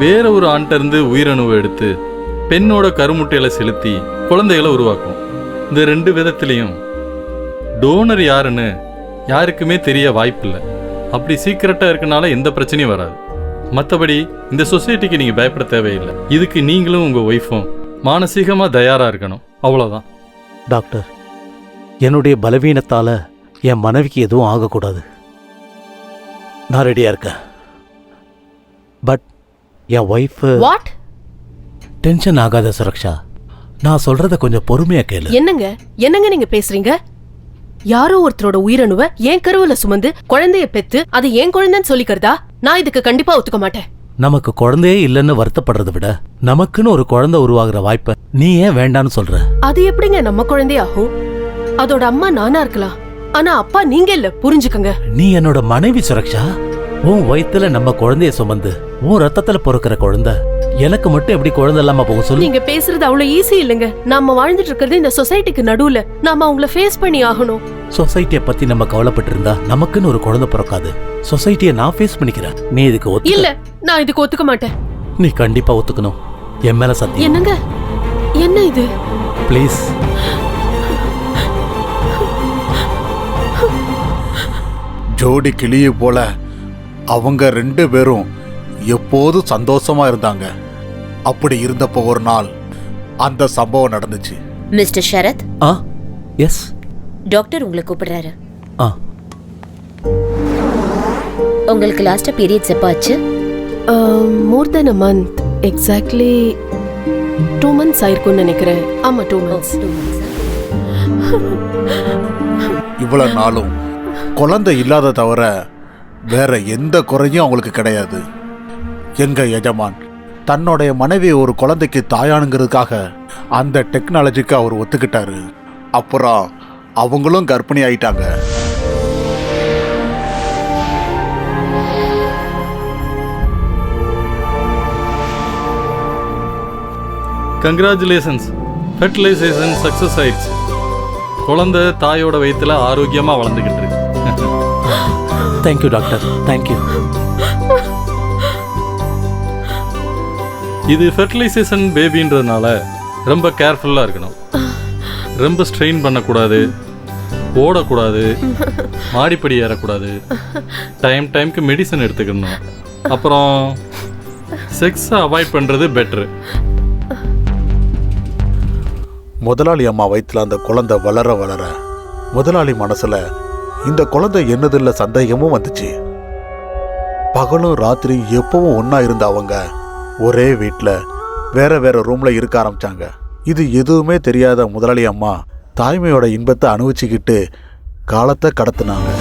வேற ஒரு ஆண்கிட்டருந்து உயிரணுவை எடுத்து பெண்ணோட கருமுட்டையில் செலுத்தி குழந்தைகளை உருவாக்கும். இந்த 2 விதத்திலையும் டோனர் யாருன்னு யாருக்குமே தெரிய வாய்ப்பில்லை. அப்படி சீக்கிரட்டாக இருக்கனால எந்த பிரச்சனையும் வராது. மற்றபடி இந்த சொசைட்டிக்கு நீங்கள் பயப்பட தேவையில்லை. இதுக்கு நீங்களும் உங்கள் ஒய்ஃபும் மானசீகமாக தயாராக இருக்கணும், அவ்வளோதான். டாக்டர், என்னுடைய பலவீனத்தால என் மனைவிக்கு எதுவும் ஆகக்கூடாது. நான் ரெடியா இருக்கேன். But N wife what? Tension ஆகாத சுரக்ஷா, நான் சொல்றத கொஞ்சம் பொறுமையா கேளு. என்னங்க நீங்க பேசுறீங்க? யாரோ ஒருத்தரோட உயிரணுவை என் கருவுல சுமந்து குழந்தைய பெத்து அது என் குழந்தைன்னு சொல்லிக்கிறதா? நான் இதுக்கு கண்டிப்பா ஒத்துக்க மாட்டேன். நமக்கு குழந்தையே இல்லைன்னு வருத்தப்படுறதை விட நமக்குன்னு ஒரு குழந்தை உருவாகிற வாய்ப்பை நீ ஏன் வேண்டான்னு சொல்ற? அது எப்படிங்க நம்ம குழந்தையாகும்? அதோட அம்மா நானா இருக்கலாம், ஆனா அப்பா நீங்க இல்ல, புரிஞ்சுக்கங்க. நீ என்னோட மனைவி சுரக்ஷா. உன் வயித்துல நம்ம குழந்தைய சுமந்து உன் ரத்தத்துல பொறுக்கிற குழந்தை எனக்கு மட்டும் எப்படி குழந்தை இல்லாம போக சொல்லு? நீங்க பேசுறது அவ்வளவு ஈஸி இல்லைங்க. நாம வாழ்ந்துட்டு இருக்கிறது இந்த சொசைட்டிக்கு நடுவுல. நாம அவங்கள ஃபேஸ் பண்ணி ஆகணும். சொசைட்டிய பத்தி நம்ம கவலைப்பட்டு இருந்தா நமக்குன்னு ஒரு குழந்தை பிறக்காது. சொசைட்டியை நான் ஃபேஸ் பண்ணிக்கிறேன். நீ இதுக்கு இல்ல, நான் இதுக்கு ஒத்துக்க மாட்டேன். நீ கண்டிப்பா ஒத்துக்கணும். என் மேல சத்தியம். என்னங்க, என்ன இது? ப்ளீஸ். ஜோடி கிளியை போல அவங்க 2 பேரும் எப்போதும் சந்தோஷமா இருந்தாங்க. அப்படி இருந்தப்போ ஒரு நாள் அந்த சம்பவம் நடந்துச்சு. மிஸ்டர் ஷரத். எஸ். டாக்டர் உங்களை கூப்பிடுறாரு. உங்களுக்கு லாஸ்டா பீரியட்ஸ் எப்ப ஆச்சு? மோர் தென் a month. எக்ஸாக்ட்லி 2 months ஆயிருக்கும்னு நினைக்கிறேன். ஆமா, 2 months. இவ்வளவு நாளும் குழந்தை இல்லாத தவிர வேற எந்த குறையும் அவங்களுக்கு கிடையாது. எங்க எஜமான் தன்னுடைய மனைவி ஒரு குழந்தைக்கு தாயானுங்கிறதுக்காக அந்த டெக்னாலஜிக்கு அவர் ஒத்துக்கிட்டாரு. அப்புறம் அவங்களும் கர்ப்பிணி ஆயிட்டாங்க. கங்க்ராச்சுலேஷன்ஸ், ஃபெர்டிலைசேஷன் சக்ஸஸ் ஆயிடுச்சு. குழந்தை தாயோட வயிற்றுல ஆரோக்கியமாக வளர்ந்துக்கிட்டு இருக்கு. Thank you doctor, thank you. இது ஃபெர்டிலைசேஷன் பேபின்றதுனால ரொம்ப கேர்ஃபுல்லாக இருக்கணும். ரொம்ப ஸ்ட்ரெயின் பண்ணக்கூடாது, ஓடக்கூடாது, மாடிப்படி ஏறக்கூடாது, டைம்க்கு மெடிசன் எடுத்துக்கணும். அப்புறம் செக்ஸை அவாய்ட் பண்ணுறது பெட்ரு. முதலாளி அம்மா வயிற்றுல அந்த குழந்தை வளர வளர முதலாளி மனசுல இந்த குழந்தை என்னதில்ல சந்தேகமும் வந்துச்சு. பகலும் ராத்திரி எப்பவும் ஒன்னா இருந்த அவங்க ஒரே வீட்டில் வேற வேற ரூம்ல இருக்க ஆரம்பிச்சாங்க. இது எதுவுமே தெரியாத முதலாளி அம்மா தாய்மையோட இன்பத்தை அனுபவிச்சுக்கிட்டு காலத்தை கடத்துனாங்க.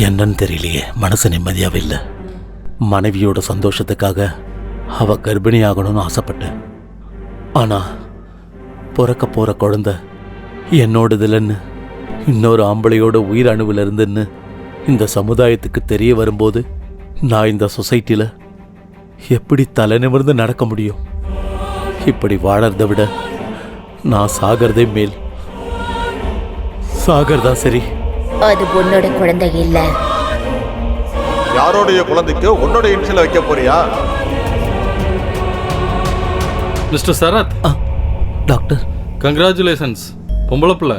என்னன்னு தெரியலையே, மனசு நிம்மதியாவே இல்லை. மனைவியோட சந்தோஷத்துக்காக அவ கர்ப்பிணி ஆகணும்னு ஆசைப்பட்டேன். ஆனா பிறக்க போற குழந்தை என்னோடதுலன்னு, இன்னொரு ஆம்பளையோட உயிர் அணுவில் இருந்துன்னு இந்த சமுதாயத்துக்கு தெரிய வரும்போது நான் இந்த சொசைட்டியில் எப்படி தலை நிமிர்ந்து நடக்க முடியும்? இப்படி வாழறதை விட நான் சாகிறதே மேல். சாகிறதா சரி. அது உன்னோட குழந்தை இல்ல. யாரோடைய குழந்தைக்கு உன்னோட இன்சியல் வைக்க போறியா? மிஸ்டர் சரத். Doctor, congratulations. பொம்பளை பிள்ளை.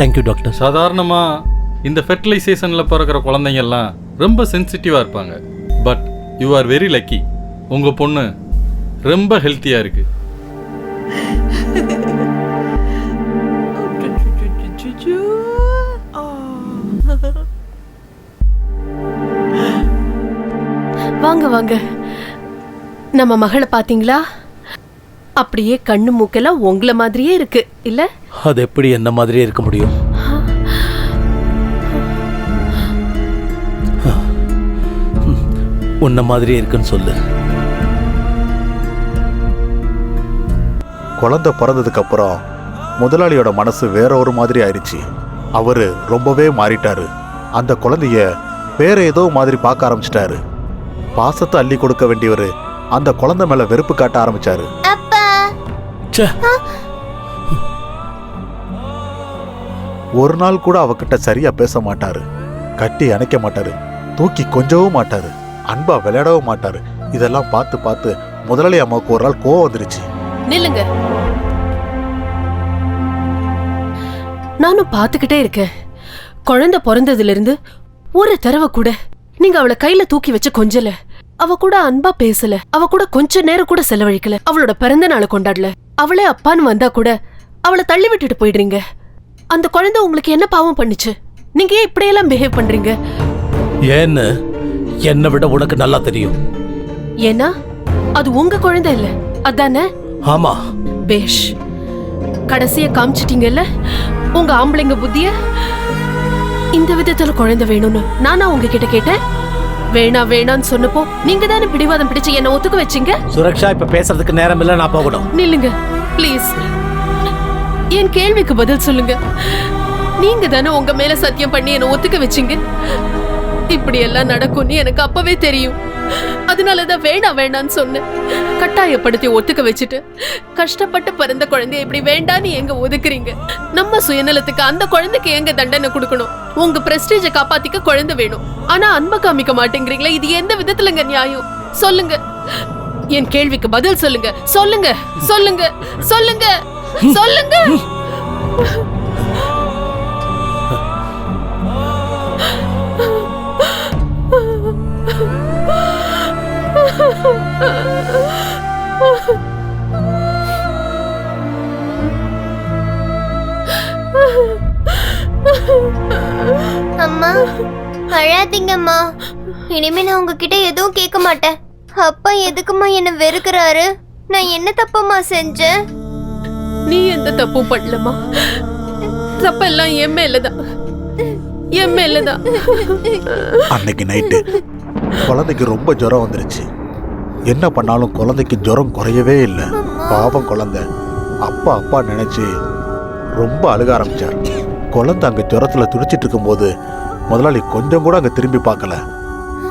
Thank you doctor. சாதாரணமாக இந்த ஃபெர்டிலைசேஷனில் பிறக்கிற குழந்தைங்கெல்லாம் ரொம்ப சென்சிட்டிவாக இருப்பாங்க. But you are very lucky. உங்கள் பொண்ணு ரொம்ப ஹெல்த்தியாக இருக்கு. வாங்க வாங்க. நம்ம மகளை பாத்தீங்களா? அப்படியே கண்ணு மூக்கெல்லாம் உங்களை மாதிரியே இருக்கு இல்ல? அது எப்படி என்ன மாதிரியே இருக்க முடியும்? உன்ன மாதிரியே இருக்குன்னு சொல்லு. குழந்தை பிறந்ததுக்கு அப்புறம் முதலாளியோட மனசு வேற ஒரு மாதிரி ஆயிடுச்சு. அவரு ரொம்பவே மாறிட்டாரு. அந்த குழந்தைய வேற ஏதோ மாதிரி பார்க்க ஆரம்பிச்சிட்டாரு. பாசத்தை அள்ளி கொடுக்க வேண்டியவரு அந்த குழந்தை மேல வெறுப்பு காட்ட ஆரம்பிச்சாரு. ஒரு நாள் கூட அவகிட்ட சரியா பேச மாட்டாரு, கட்டி அணைக்க மாட்டாரு, தூக்கி கொஞ்சவும் மாட்டாரு, அன்பா விளையாடவும் மாட்டாரு. இதெல்லாம் பார்த்து பார்த்து முதலாளி அம்மாவுக்கு ஒரு நாள் கோவம் வந்துருச்சு. நில்லுங்க. நானும் பார்த்துக்கிட்டே இருக்கேன். குழந்தை பிறந்ததுல இருந்து ஒரு தடவை கூட நீங்க அவளை கையில தூக்கி வச்சு கொஞ்சல, அவ கூட அன்பா பேசல, அவ கூட கொஞ்ச நேரம் கூட செலவழிக்கல, அவளோட பிறந்த நாளை கொண்டாடல. அவளே அப்பான்னு வந்தா கூட அவளை தள்ளி விட்டுட்டு போயிடுறீங்க. அந்த குழந்தை உங்களுக்கு என்ன பாவம் பண்ணுச்சு? நீங்க ஏன் இப்படியெல்லாம் பிஹேவ் பண்றீங்க? ஏன்னு என்னை விட உனக்கு நல்லா தெரியும். ஏன்னா அது உங்க குழந்தை இல்ல, அதானே? ஆமா. பேஷ். கடைசிய காமிச்சிட்டீங்கல்ல உங்க ஆம்பளைங்க புத்திய. இந்த விதத்துல குழந்தை வேணும்னு நானா உங்ககிட்ட கேட்டேன்? வேணா வேணான்னு சொன்னப்போ நீங்க தானே பிடிவாதம் பிடிச்சு என்ன ஒத்துக்க வச்சீங்க. சுரக்ஷா, இப்ப பேசுறதுக்கு நேரம் இல்ல, நான் போகணும். நில்லுங்க ப்ளீஸ். என் கேள்விக்கு பதில் சொல்லுங்க. நீங்க தானே உங்க மேல சத்தியம் பண்ணி என்ன ஒத்துக்க வச்சீங்க. இப்படி எல்லாம் நடக்கும்னு எனக்கு அப்பவே தெரியும். அதனாலதான் வேணா வேணான்னு சொன்னேன். கட்டாயப்படுத்தி ஒத்துக்க வச்சுட்டு கஷ்டப்பட்டு பிறந்த குழந்தைய இப்படி வேண்டான்னு எங்க ஒதுக்குறீங்க? நம்ம சுயநலத்துக்கு அந்த குழந்தைக்கு எங்க தண்டனை கொடுக்கணும்? உங்க பிரஸ்டீஜை காப்பாத்திக்க குழந்தை வேணும், ஆனா அன்பை காமிக்க மாட்டேங்கிறீங்களா? இது எந்த விதத்துலங்க நியாயம்? சொல்லுங்க. என் கேள்விக்கு பதில் சொல்லுங்க. சொல்லுங்க சொல்லுங்க சொல்லுங்க சொல்லுங்க. அம்மா அழாதீங்கம்மா. இனிமே நான் உங்ககிட்ட எதுவும் கேட்க மாட்டேன். அப்பா எதுக்குமா என்ன வெறுக்கிறாரு? நான் என்ன தப்பம்மா செஞ்சேன்? நீ எந்த தப்பும் பண்ணலமா. தப்பெல்லாம் என் மேலதான், என் மேலதான். அன்னைக்கு நைட்டு குழந்தைக்கு ரொம்ப ஜுரம் வந்துருச்சு. என்ன பண்ணாலும் குழந்தைக்கு ஜுரம் குறையவே இல்லை. பாவம் குழந்தை அப்பா அப்பா நினைச்சு ரொம்ப அழுக ஆரம்பிச்சார். குழந்தை அங்க ஜுரத்துல துடிச்சிட்டு இருக்கும்போது முதலாளி கொஞ்சம் கூட அங்க திரும்பி பார்க்கல.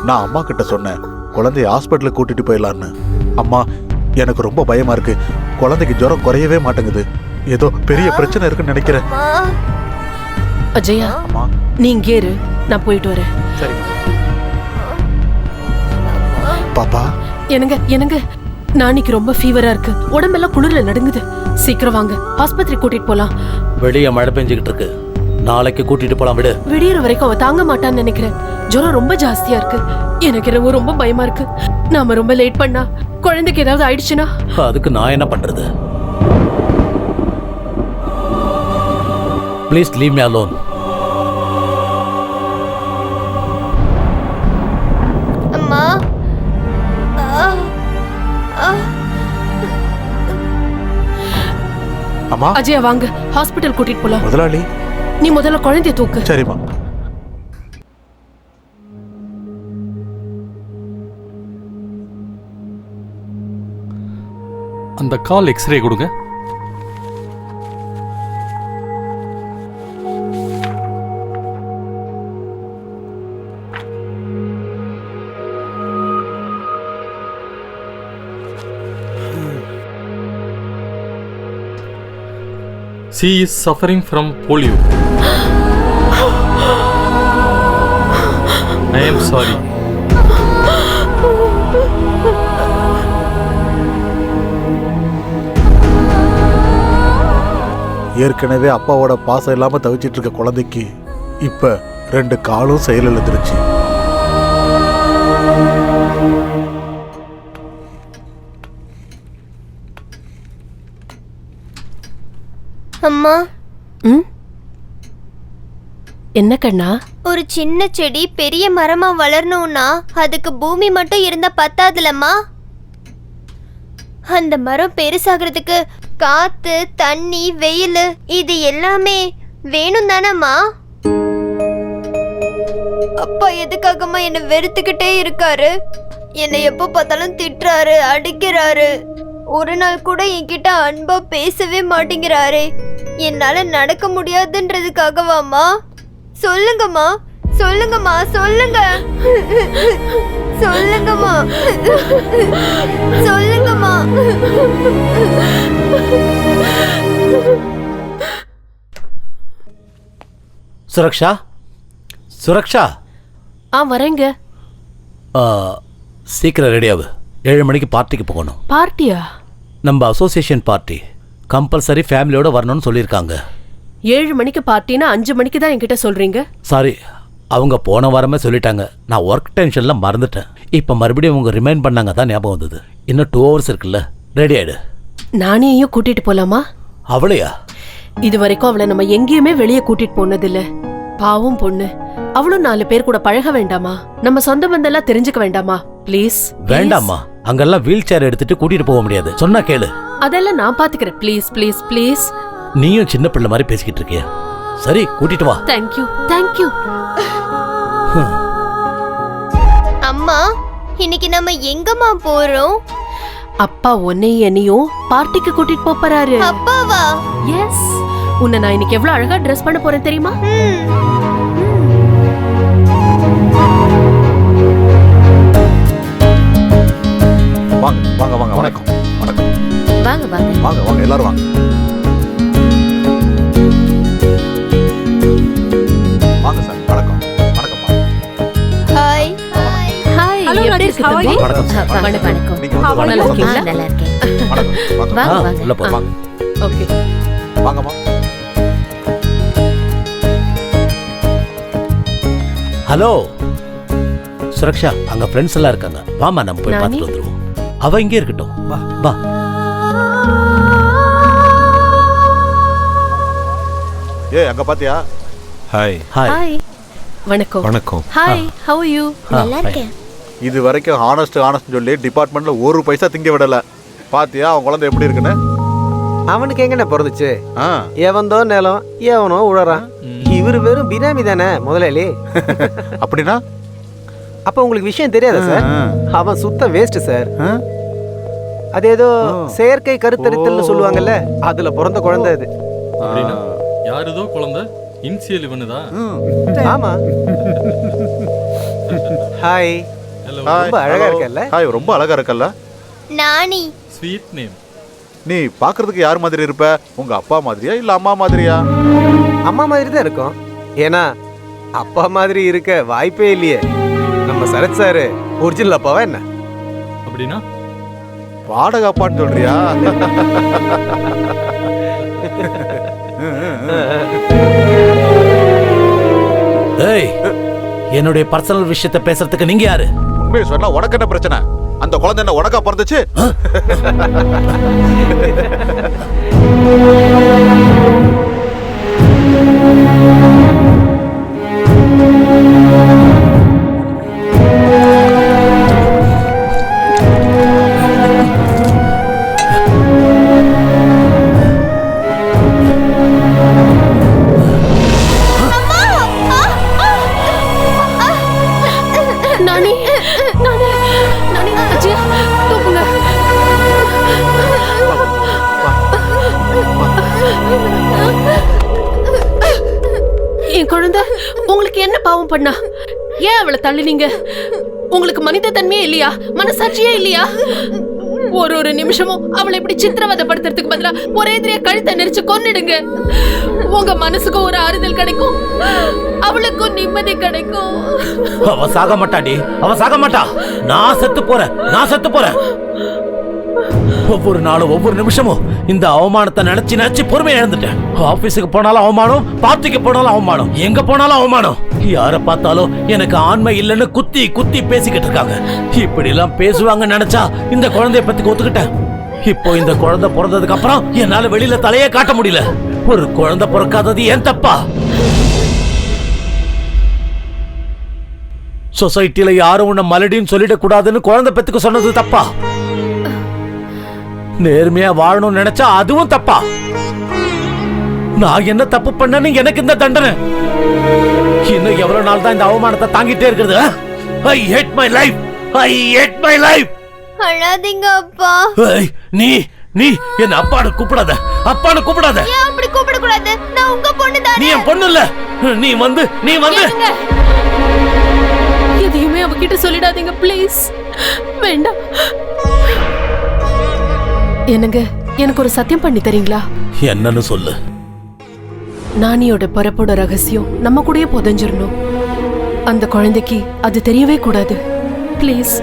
நான் அம்மா கிட்ட சொன்னேன், குழந்தைய ஹாஸ்பிட்டலுக்கு கூட்டிட்டு போயிடலான்னு. அம்மா, எனக்கு ரொம்ப பயமா இருக்கு, குழந்தைக்கு ஜுரம் குறையவே மாட்டேங்குது, ஏதோ பெரிய பிரச்சனை இருக்குன்னு நினைக்கிறேன். அஜயா, நீ இங்கே இரு, நான் போயிட்டு வரேன். சரி பாப்பா. எனக்கு நாளைக்கு ரொம்ப ஃபீவரா இருக்கு, உடம்பெல்லாம் குளிர்ல நடுங்குது. சீக்கிரம் வாங்க, ஆஸ்பத்திரி கூட்டிட்டு போலாம். வெளியே மழை பெஞ்சுக்கிட்டு இருக்கு, நாளைக்கு கூட்டிட்டு போலாம் விடு. விடியற வரைக்கும் அவ தாங்க மாட்டான்னு நினைக்கிறேன். ஜுரம் ரொம்ப ஜாஸ்தியா இருக்கு. எனக்கு என்னவோ ரொம்ப பயமா இருக்கு. நாம ரொம்ப லேட் பண்ணா குழந்தைக்கு ஏதாவது ஆயிடுச்சுன்னா அதுக்கு நான் என்ன பண்றது? Please leave me alone. அம்மா அம்மா அஜயா வாங்க, ஹாஸ்பிட்டல் கூட்டிட்டு போலாம். முதலாளி. நீ முதல்ல குழந்தைய தூக்கு. சரிம்மா. அந்த கால் எக்ஸ்ரே கொடுங்க. She is suffering from polio. I am sorry. ஏற்கனவே அப்பாவோட பாசம் இல்லாம தவிச்சிட்டு இருக்க குழந்தைக்கு இப்ப 2 காலும் செயலிழந்துருச்சு. அம்மா என்ன கண்ணா? ஒரு சின்ன செடி பெரிய மரமா வளரணும்னா அதுக்கு பூமி மட்டும் இருந்தா பத்தாதுலம்மா. அந்த மரம் பெருசாகிறதுக்கு காத்து, தண்ணி, வெயில் இது எல்லாமே வேணும் தானம்மா. அப்பா எதுக்காகம்மா என்ன வெறுத்துக்கிட்டே இருக்காரு? என்னை எப்போ பார்த்தாலும் திட்டுறாரு, அடிக்கிறாரு. ஒரு நாள் கூட என்கிட்ட அன்பா பேசவே மாட்டேங்கிறாரே. என்னால நடக்க முடியாதுன்றதுக்காகவாம்மா? சொல்லுங்கம்மா, சொல்லுங்கம்மா, சொல்லுங்க, சொல்லுங்கம்மா, சொல்லுங்கம்மா. சுரக்ஷா, சுரக்ஷா. வரேங்க. சீக்கிரம் ரெடியாவு. 7 மணிக்கு பார்ட்டிக்கு போகணும். பார்ட்டியா? நம்ம அசோசியேஷன் பார்ட்டி. கம்பல்சரி ஃபேமிலியோட வரணும்னு சொல்லியிருக்காங்க. 7 மணிக்கு பார்ட்டினா 5 மணிக்கு தான் என்கிட்ட சொல்றீங்க? சாரி, அவங்க போன வாரமே சொல்லிட்டாங்க. நான் ஒர்க் டென்ஷன்ல மறந்துட்டேன். இப்போ மறுபடியும் அவங்க ரிமைண்ட் பண்ணாங்க தான் ஞாபகம் வந்தது. இன்னும் 2 hours இருக்குல்ல, ரெடி ஆயிடு. நானேயும் கூட்டிட்டு போலாமா? அவளையா? இது வரைக்கும் அவளை நம்ம எங்கேயுமே வெளியே கூட்டிட்டு போனதில்ல. பாவம் பொண்ணு. அவளும் 4 பேர் கூட பழக வேண்டாமா? நம்ம சொந்த பந்தெல்லாம் தெரிஞ்சுக்க வேண்டாமா? ப்ளீஸ். வேண்டாமா, அங்கெல்லாம் வீல் சேர் எடுத்துட்டு கூட்டிட்டு போக முடியாது. சொன்னா கேளு. அதெல்லாம் நான் பாத்துக்கிறேன். Please please please. நீயும் சின்ன பிள்ளை மாதிரி பேசிக்கிட்டு இருக்கியா? சரி, கூட்டிட்டு வா. Thank you thank you. அம்மா, இன்னைக்கு நம்ம எங்கம்மா போறோம்? அப்பா உன்னையும் என்னையும் பார்ட்டிக்கு கூட்டிட்டு போறாரு. அப்பாவா? எஸ். உன்னை நான் இன்னைக்கு எவ்வளவு அழகா ட்ரெஸ் பண்ண போறேன் தெரியுமா? வாங்க வாங்க வாங்க. வணக்கம் வணக்கம். வாங்க வாங்க வாங்க வாங்க எல்லாரும் வாங்க. வாங்க சார். வணக்கம் வணக்கம்மா. Hi hi. எப்படி இருக்கு தம்பி? வணக்கம் சார். வணக்கம். நீங்க வந்து நல்லா இருக்கீங்களா? நல்லா இருக்கேன். வணக்கம் வாங்க. வாங்க வாங்க. உள்ள போ. வாங்க ஓகே. வாங்கம்மா. ஹலோ சுரக்ஷா, அங்க ஃப்ரெண்ட்ஸ் எல்லாம் இருக்காங்க. வாமா, நம்ம போய் பார்த்துட்டு வந்துருவோம். அவ இங்கே இருக்கட்டும். வா வா. அங்க பாத்தியா? ஹாய். ஹாய். ஹாய். வணக்கம். வணக்கம். Hi, how are you? நல்லா இருக்கேன். இது வரைக்கும் ஹானஸ்ட் சொல்லி டிபார்ட்மெண்ட்ல 1 பைசா திங்க விடல. பாத்தியா அவன் குழந்தை எப்படி இருக்குன்னு? அவனுக்கு எங்கண்ணே பிறந்துச்சு? ஆ. எவன்தோ நிலம் எவனோ உழறான். இவரு வெறும் பினாமி தானே முதலாளி. அப்படின்னா அப்ப உங்களுக்கு விஷயம் தெரியாதா சார்? அவன் சுத்த வேஸ்ட் சார். அது ஏதோ செயற்கை கருத்தரித்தல்னு சொல்லுவாங்கல்ல, அதுல பிறந்த குழந்தை அது. அப்படின்னா யாருதோ குழந்தை இன்சியல் இவனுதா? ஆமா. ஹாய். ஹலோ. ரொம்ப அழகா இருக்கல்ல? ஹாய், ரொம்ப அழகா இருக்கல்ல? நானி. Sweet name. நீ பாக்குறதுக்கு யார் மாதிரி இருப்ப? உங்க அப்பா மாதிரியா இல்ல அம்மா மாதிரியா? அம்மா மாதிரி தான் இருக்கும். ஏன்னா அப்பா மாதிரி இருக்க வாய்ப்பே இல்லையே. நம்ம சரத் சார் ஒரிஜினல் அப்பாவா என்ன? அப்படின்னா வாடகை அப்பான்னு சொல்றியா? ஏய், என்னுடைய பர்சனல் விஷயத்தை பேசுறதுக்கு நீங்க யாரு? உண்மையை சொன்னா உனக்கு என்ன பிரச்சனை? அந்த குழந்தை என்ன உனக்கா பிறந்துச்சு? நானி நானி நானி அஜய் தூக்குங்க. என் குழந்தை உங்களுக்கு என்ன பாவம் பண்ணா? ஏன் அவளை தள்ளினீங்க? உங்களுக்கு மனித தன்மையே இல்லையா? மனசாட்சியே இல்லையா? ஒரு நிமிஷமும் அவளை இப்படி சித்திரவதைப்படுத்துறதுக்கு பதிலா ஒரே எதிரியா கழுத்தை நெரிச்சு கொன்னிடுங்க. உங்க மனசுக்கு ஒரு ஆறுதல் கிடைக்கும், அவளுக்கும் நிம்மதி கிடைக்கும். அவ சாக மாட்டாடி, அவ சாக மாட்டா. நான் செத்து போறேன். ஒவ்வொரு நாளும் ஒவ்வொரு நிமிஷமும் இந்த அவமானத்தை நினைச்சு பொறுமையை இழந்துட்டேன். ஆபீஸுக்கு போனாலும் அவமானம், பார்ட்டிக்கு போனாலும் அவமானம், எங்க போனாலும் அவமானம். யார பார்த்தாலும் எனக்கு ஆண்மை இல்லைன்னு குத்தி பேசிக்கிட்டு இருக்காங்க. இப்படி எல்லாம் பேசுவாங்க நினைச்சா இந்த குழந்தைய பத்தி ஒத்துக்கிட்டேன். இப்போ இந்த குழந்தை பிறந்ததுக்கு அப்புறம் என்னால வெளியில தலையே காட்ட முடியல. ஒரு குழந்தை பிறக்காதது ஏன் தப்பா? சொசைட்டில யாரும் உன்னை மலடின்னு சொல்லிடக்கூடாதுன்னு குழந்தை பெத்துக்க சொன்னது தப்பா? நேர்மையா வாழணும்னு நினைச்சா அதுவும் தப்பா? நான் என்ன தப்பு பண்ணேன்னு எனக்கு இந்த தண்டனை? இன்னும் எவ்வளவு நாள் தான் இந்த அவமானத்தை தாங்கிட்டே இருக்கிறது? I hate my life. அழாதீங்க அப்பா. நீ என்ன அப்பான்னு கூப்பிடாத. ஏன் அப்படி கூப்பிட கூடாது? நான் உங்க பொண்ணு தானே. நீ என் பொண்ணு இல்ல. நீ வந்து எதையுமே அவகிட்ட சொல்லிடாதீங்க ப்ளீஸ். வேண்டாம். என்னங்க, எனக்கு ஒரு சத்தியம் பண்ணி தரீங்களா? என்னன்னு சொல்லு. நானியோட பிறப்போட ரகசியம் நம்ம கூடயே புதைஞ்சிரணும். அந்த குழந்தைக்கு அது தெரியவே கூடாது. ப்ளீஸ்.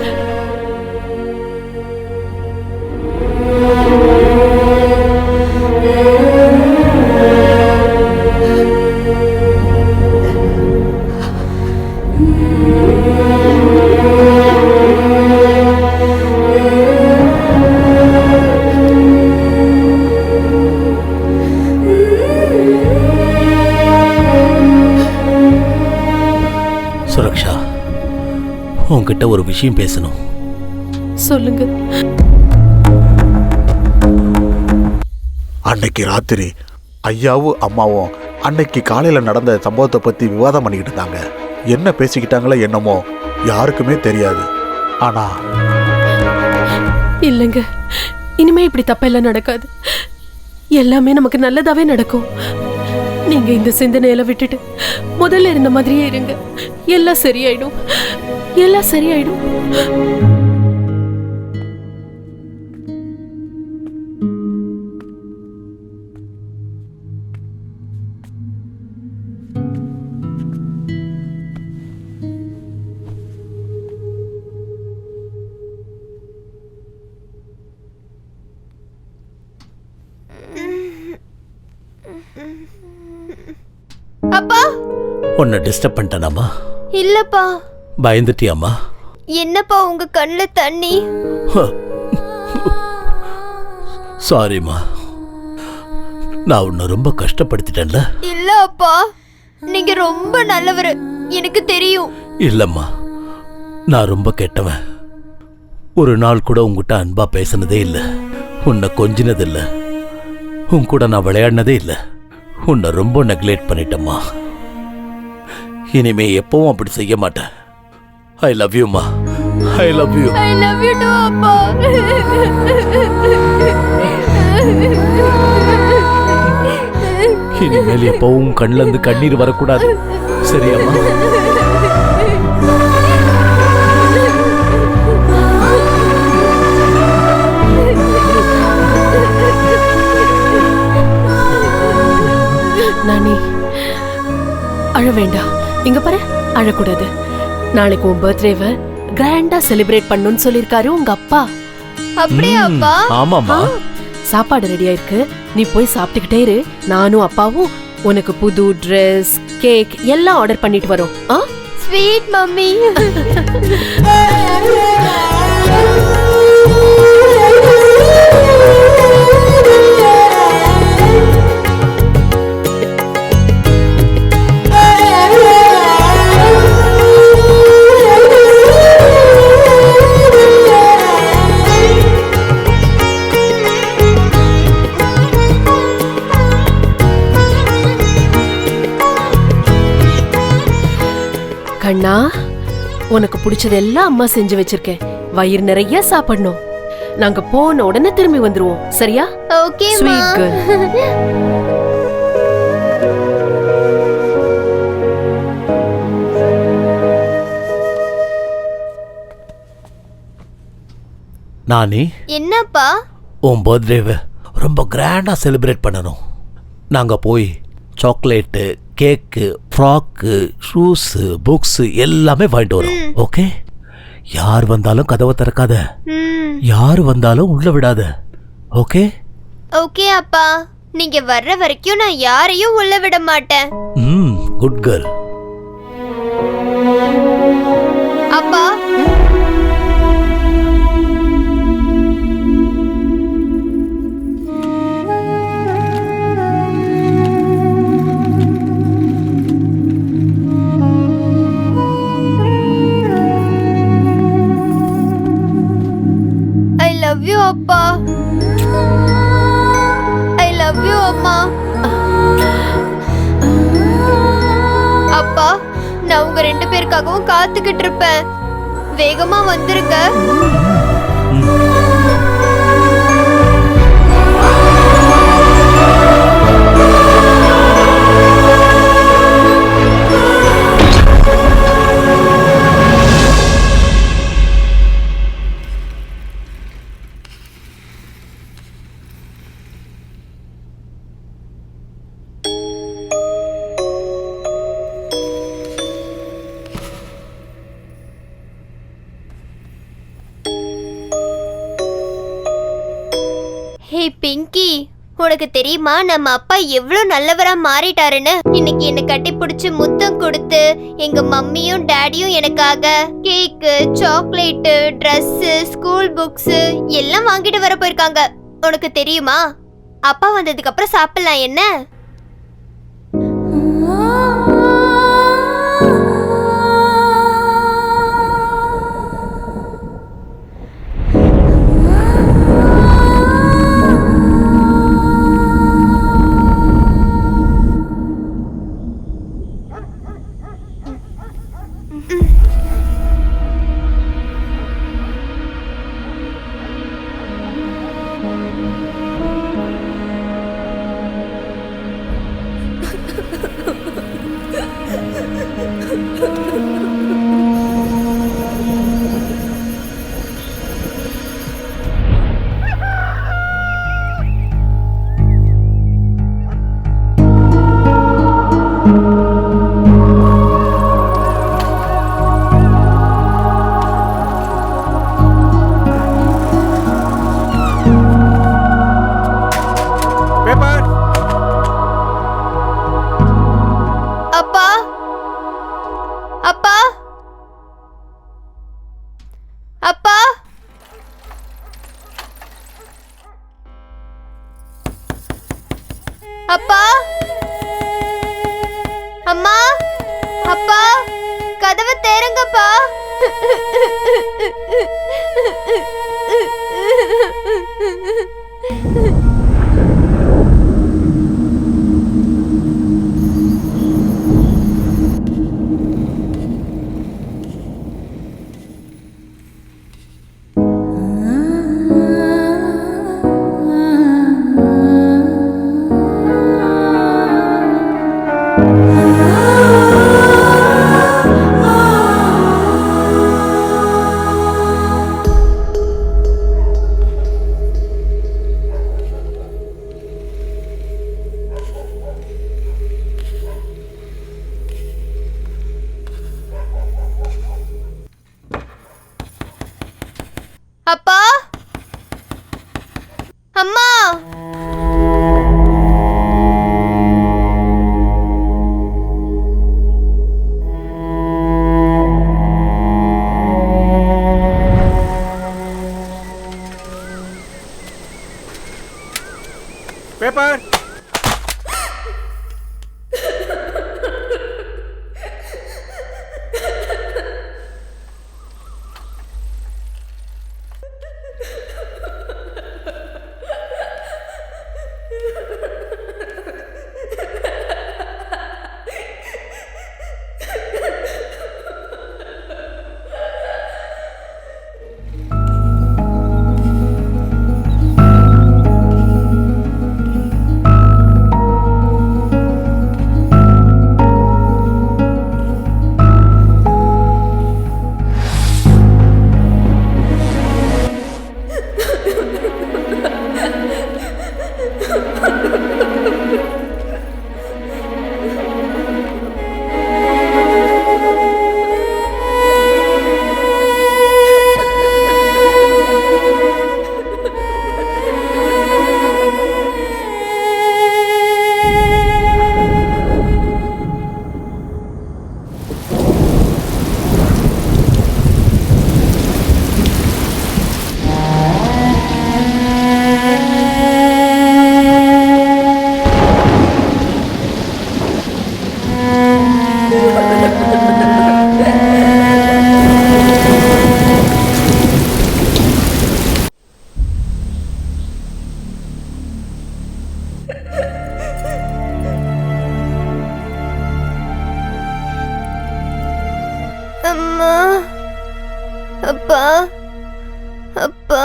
சுரக்ஷா, உன்கிட்ட ஒரு விஷயம் பேசணும். சொல்லுங்க. அன்னைக்கு ராத்திரி ஐயாவும் அம்மாவும் அன்னைக்கு காலையில நடந்த சம்பவத்தை பத்தி விவாதம் பண்ணிக்கிட்டு இருந்தாங்க. என்ன பேசிக்கிட்டாங்களோ என்னமோ யாருக்குமே தெரியாது. ஆனா இல்லைங்க, இனிமே இப்படி தப்பெல்லாம் நடக்காது. எல்லாமே நமக்கு நல்லதாவே நடக்கும். நீங்க இந்த சிந்தனையில விட்டுட்டு முதல்ல இருந்த மாதிரியே இருங்க. எல்லாம் சரியாயிடும். அப்பா, உன்னை டிஸ்டர்ப் பண்ணிட்டேனாமா? இல்லப்பா. பயந்துட்டியாமா? என்னப்பா உங்க கண்ணுல தண்ணி? சாரிம்மா, நான் உன்னை ரொம்ப கஷ்டப்படுத்திட்டேன்ல. இல்ல அப்பா, நீங்க ரொம்ப நல்லவரு, எனக்கு தெரியும். இல்லம்மா, நான் ரொம்ப கெட்டவன். ஒரு நாள் கூட உங்ககிட்ட அன்பா பேசினதே இல்லை, உன்னை கொஞ்சினது இல்லை, உன் கூட நான் விளையாடினதே இல்லை. உன்னை ரொம்ப நெக்லெக்ட் பண்ணிட்டேம்மா. இனிமே எப்பவும் அப்படி செய்ய மாட்டேன். ஐ லவ் யூ மா. I love you. I love you to அப்பா. இனிமேல் எப்பவும் கண்ணுல இருந்து கண்ணீர் வரக்கூடாது, சரியாம்மா? நானி, அழ வேண்டாம். இங்க பாரு, அழக்கூடாது. நாளைக்கு உன் பர்த்டேவை கிராண்டா செலிப்ரேட் பண்ணணும்னு சொல்லிருக்காரு உங்க அப்பா. அப்படியே அப்பா? ஆமாமா. சாப்பாடு ரெடியா இருக்கு, நீ போய் சாப்பிட்டுக்கிட்டே இரு. நானும் அப்பாவும் உனக்கு புது ட்ரெஸ், கேக் எல்லாம் ஆர்டர் பண்ணிட்டு வரோம். Sweet mummy. கண்ணா, உனக்கு பிடிச்சதெல்லாம் அம்மா செஞ்சு வச்சிருக்கேன். வயிறு நிறைய சாப்பிடணும். நாங்க போன உடனே திரும்பி வந்துருவோம், சரியா? Okay sweet girl. நானி, என்னப்பா? உன் பர்த்டேவை ரொம்ப கிராண்டா செலிப்ரேட் பண்ணணும். நாங்க போய் சாக்லேட்டு, கேக்கு, ஃப்ராக்கு, ஷூஸு, புக்ஸு எல்லாமே வாங்கிட்டு வரோம். ஓகே? யார் வந்தாலும் கதவை திறக்காத, யார் வந்தாலும் உள்ள விடாத. ஓகே? ஓகே அப்பா. நீங்க வர்ற வரைக்கும் நான் யாரையும் உள்ள விட மாட்டேன். Good girl. அப்பா, I love you அப்பா. I love you அம்மா. அப்பா, நான் உங்க 2 பேருக்காகவும் காத்துக்கிட்டு இருப்பேன். வேகமா வந்துருங்க. ஹே பிங்கி, உனக்கு தெரியுமா நம்ம அப்பா எவ்வளவு நல்லவரா மாறிட்டாருன்னு? இன்னைக்கு என்ன கட்டி பிடிச்சு முத்தம் கொடுத்து எங்க மம்மியும் டாடியும் எனக்காக கேக்கு, சாக்லேட்டு, ட்ரெஸ், ஸ்கூல் புக்ஸ் எல்லாம் வாங்கிட்டு வர போயிருக்காங்க. உனக்கு தெரியுமா? அப்பா வந்ததுக்கு அப்புறம் சாப்பிடலாம் என்ன? அப்பா, அப்பா, அப்பா, அப்பா, அம்மா, அப்பா, கதவை திறங்கப்பா. அப்பா, அம்மா, அப்பா அப்பா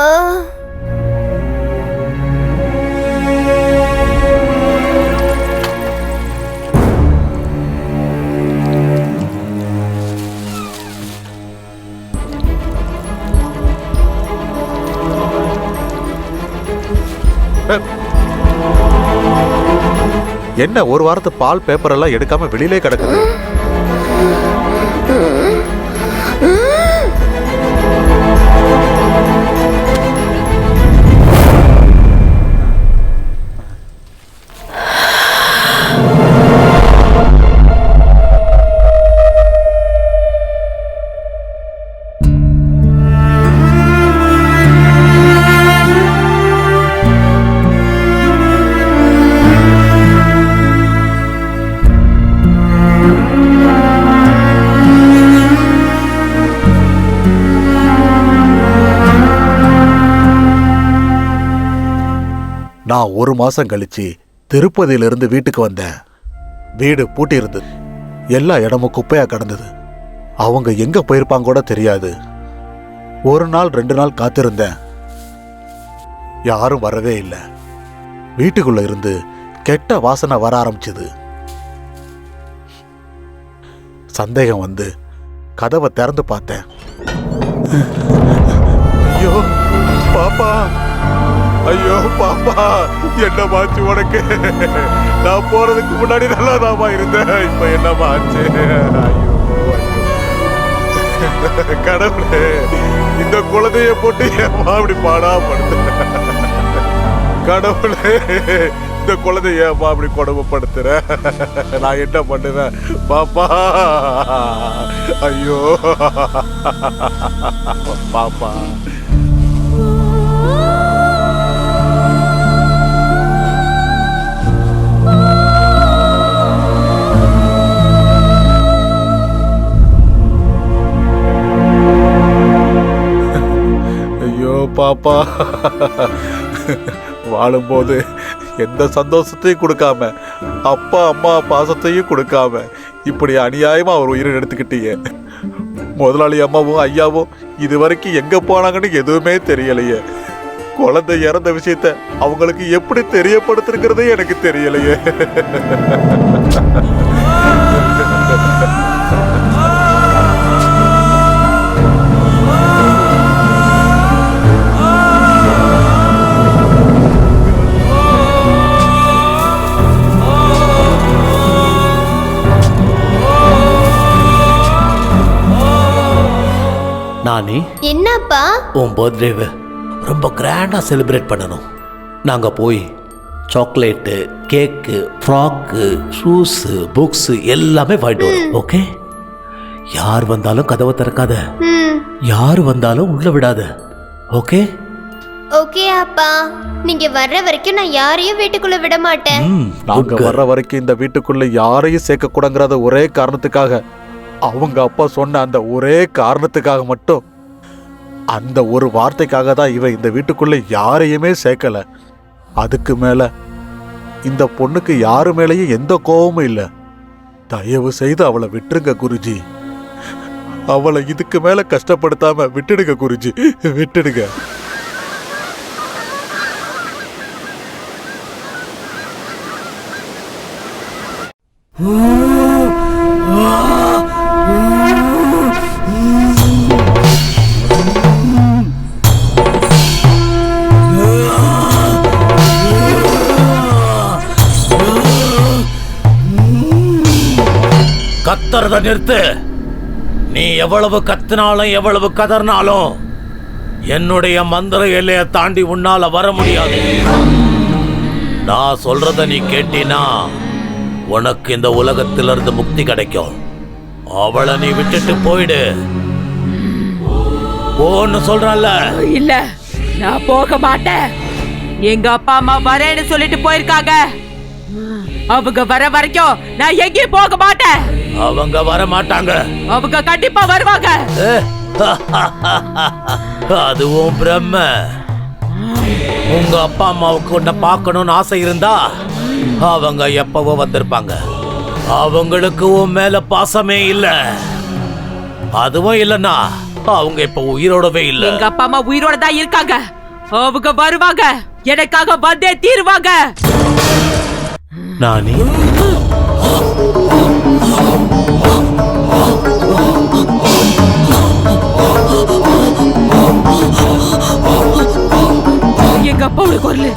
என்ன ஒரு வாரத்து பால் பேப்பர் எல்லாம் எடுக்காம வெளியிலே கிடக்குது? நான் ஒரு மாசம் கழிச்சு திருப்பதியிலிருந்து வீட்டுக்கு வந்தேன். வீடு பூட்டி இருந்தது. எல்லா இடமும் குப்பையா கிடந்தது. அவங்க எங்க போயிருப்பாங்க கூட தெரியாது. ஒரு நாள் 2 நாள் காத்திருந்தேன். யாரும் வரவே இல்லை. வீட்டுக்குள்ள இருந்து கெட்ட வாசனை வர ஆரம்பிச்சது. சந்தேகம் வந்து கதவை திறந்து பார்த்தேன். ஐயோ பாப்பா, ஐயோ பாப்பா, என்னமாச்சு உனக்கு? நான் போறதுக்கு முன்னாடி நல்லாதாமா இருந்தேன். இப்ப என்னமாச்சு? கடவுளே, இந்த குழந்தைய போட்டு ஏமா அப்படி பாடா படுத்து? கடவுளே, இந்த குழந்தைய ஏமா அப்படி கொடுமைப்படுத்துற? நான் என்ன பண்ணுவேன் பாப்பா? ஐயோ பாப்பா. பாப்பா, வாழும்போது எந்த சந்தோஷத்தையும் கொடுக்காம, அப்பா அம்மா பாசத்தையும் கொடுக்காம, இப்படி அநியாயமா ஒரு உயிரை எடுத்துக்கிட்டீங்க. முதலாளி அம்மாவும் ஐயாவும் இது வரைக்கும் எங்க போனாங்கன்னு எதுவுமே தெரியலையே. குழந்தை இறந்த விஷயத்த அவங்களுக்கு எப்படி தெரியப்படுத்துறதுங்கிறதே எனக்கு தெரியலையே. நானி, என்னப்பா? உன் பர்த்டேவை ரொம்ப கிராண்டா செலிப்ரேட் பண்ணணும். நாங்க போய் சாக்லேட்டு, கேக்கு, ஃப்ராக்கு, ஷூஸு, புக்ஸு எல்லாமே வாங்கிட்டு வரோம். ஓகே? யார் வந்தாலும் கதவை திறக்காத, யார் வந்தாலும் உள்ள விடாத. ஓகே? ஓகே அப்பா. நீங்க வர்ற வரைக்கும் நான் யாரையும் வீட்டுக்குள்ள விட மாட்டேன். நாங்க வர்ற வரைக்கும் இந்த வீட்டுக்குள்ள யாரையும் சேர்க்க கூடாங்கிறத ஒரே காரணத்துக்காக, அவங்க அப்பா சொன்ன அந்த ஒரே காரணத்துக்காக மட்டும், அந்த ஒரு வார்த்தைக்காக தான் இவன் இந்த வீட்டுக்குள்ள யாரையுமே சேர்க்கல. அதுக்கு மேல இந்த பொண்ணுக்கு யாரு மேலேயும் எந்த கோபமும் இல்லை. தயவு செய்து அவளை விட்டுருங்க குருஜி. அவளை இதுக்கு மேல கஷ்டப்படுத்தாம விட்டுடுங்க குருஜி, விட்டுடுங்க. கத்துறத நிறுத்து. நீ எவ்வளவு கத்தினாலும் எவ்வளவு கதறினாலும் என்னுடைய மந்திர எல்லையை தாண்டி உன்னால வர முடியாது. நான் சொல்றத நீ கேட்டினா உனக்கு இந்த உலகத்திலிருந்து முக்தி கிடைக்கும். அவளை நீ விட்டுட்டு போயிடு. போன்னு சொல்றல. இல்ல, நான் போக மாட்டேன். எங்க அப்பா அம்மா வரேன்னு சொல்லிட்டு போயிருக்காங்க. அவங்க வர வரைக்கும் நான் எங்கேயும் போக மாட்டேன். அவங்க வர மாட்டாங்க. அவங்க கண்டிப்பா வருவாங்க. அதுவும் பிரம்ம. உங்க அப்பா அம்மாவுக்கு உன்னை பார்க்கணும்னு ஆசை இருந்தா அவங்க எப்பவோ வந்திருப்பாங்க. அவங்களுக்கு உன் மேல பாசமே இல்ல. அதுவும் இல்லைன்னா அவங்க இப்ப உயிரோடவே இல்ல. எங்க அப்பா அம்மா உயிரோட தான் இருக்காங்க. அவங்க வருவாங்க, எனக்காக வந்தே தீருவாங்க. நானி, எங்க அப்பாவோட குரல்,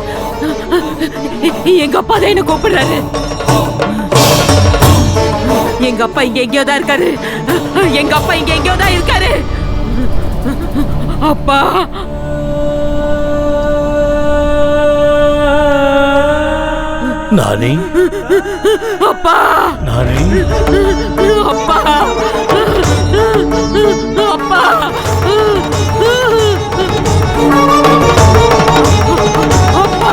எங்க அப்பா தான் என்ன கூப்பிடுறாரு. எங்க அப்பா இங்க எங்கேயோ தான் இருக்காரு. எங்க அப்பா இங்க எங்கேயோ தான் இருக்காரு. அப்பா, நானி, அப்பா, நானி, அப்பா, அப்பா, அப்பா.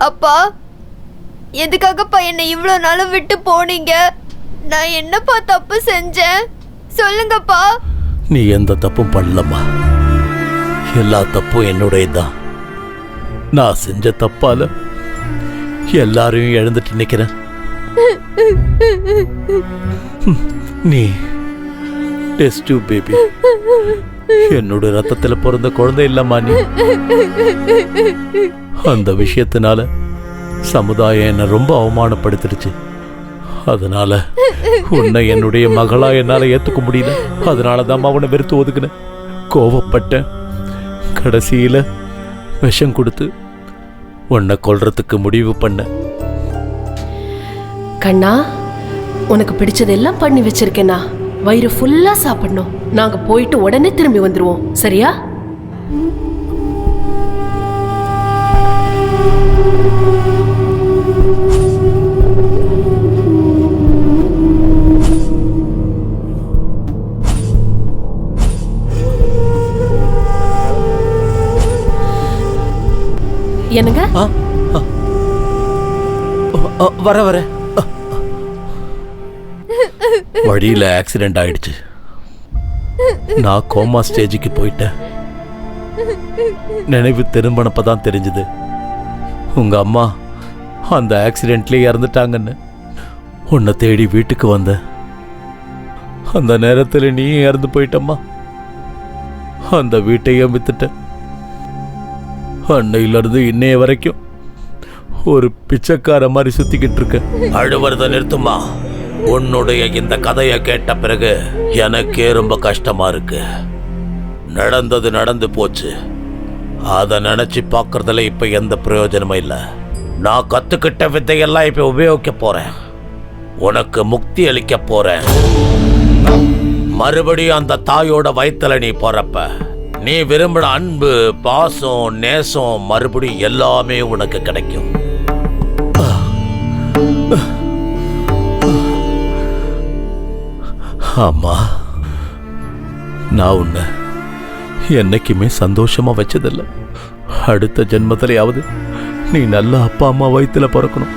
அப்பா, எதுக்காகப்பா என்னை இவ்வளோ நாளும் விட்டு போனீங்க? நான் என்னப்பா தப்பு செஞ்சேன்? சொல்லுங்கப்பா. நீ எந்த தப்பும் பண்ணலம்மா. எல்லா தப்பும் என்னுடையதான். நான் செஞ்ச தப்பால எல்லாரையும் இழந்துட்டு நிக்கிறேன். நீ டெஸ்ட் டியூப் பேபி, என்னோட ரத்தத்துல பிறந்த குழந்தை இல்லம்மா நீ. அந்த விஷயத்தினால சமுதாயம் என்ன ரொம்ப அவமானப்படுத்திடுச்சு. அதனால உன்னை என்னுடைய மகளா என்னால ஏத்துக்க முடியல. அதனாலதான் அவனை வெறுத்து ஒதுக்குனேன், கோவப்பட்டேன். கடைசியில விஷம் கொடுத்து உன்னை கொல்றதுக்கு முடிவு பண்ண. கண்ணா, உனக்கு பிடிச்சதெல்லாம் பண்ணி வச்சிருக்கேனா. வயிறு ஃபுல்லா சாப்பிடணும். நாங்க போயிட்டு உடனே திரும்பி வந்துருவோம், சரியா? என்னங்க? வர வர வழியில ஆக்சிடென்ட் ஆயிடுச்சு. நான் கோமா ஸ்டேஜுக்கு போயிட்டேன். நினைவு திரும்பினப்பதான் தெரிஞ்சது உங்க அம்மா அந்த ஆக்சிடென்ட்லயே இறந்துட்டாங்கன்னு. உன்னை தேடி வீட்டுக்கு வந்த அந்த நேரத்தில் நீ இறந்து போயிட்டம்மா. அந்த வீட்டையும் வித்துட்ட. அன்னையிலிருந்து இன்னைய வரைக்கும் ஒரு பிச்சைக்கார மாதிரி சுத்திக்கிட்டு இருக்க. அழுவறத நிறுத்துமா. உன்னுடைய இந்த கதையை கேட்ட பிறகு எனக்கே ரொம்ப கஷ்டமா இருக்கு. நடந்தது நடந்து போச்சு. அதை நினைச்சு பார்க்கறதுல இப்ப எந்த பிரயோஜனமும் இல்லை. நான் கத்துக்கிட்ட வித்தையெல்லாம் இப்ப உபயோகிக்க போறேன். உனக்கு முக்தி அளிக்க போறேன். மறுபடியும் அந்த தாயோட வயித்துல நீ போறப்ப நீ விரும்பின அன்பு, பாசம், நேசம் மறுபடியும் எல்லாமே உனக்கு கிடைக்கும். ஆமா, நான் உன்னை என்னைக்குமே சந்தோஷமா வச்சதில்லை. அடுத்த ஜென்மத்திலேயாவது நீ நல்ல அப்பா அம்மா வயித்துல பிறக்கணும்.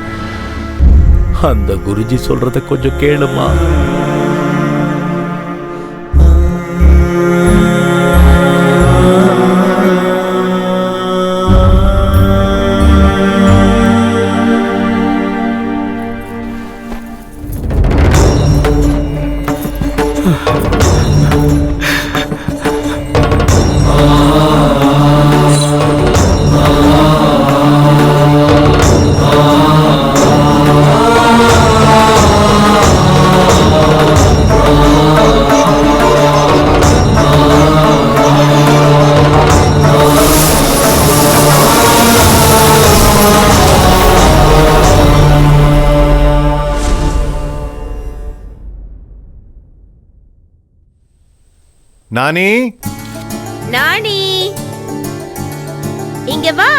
அந்த குருஜி சொல்றத கொஞ்சம் கேளுமா. நானி இங்க வா.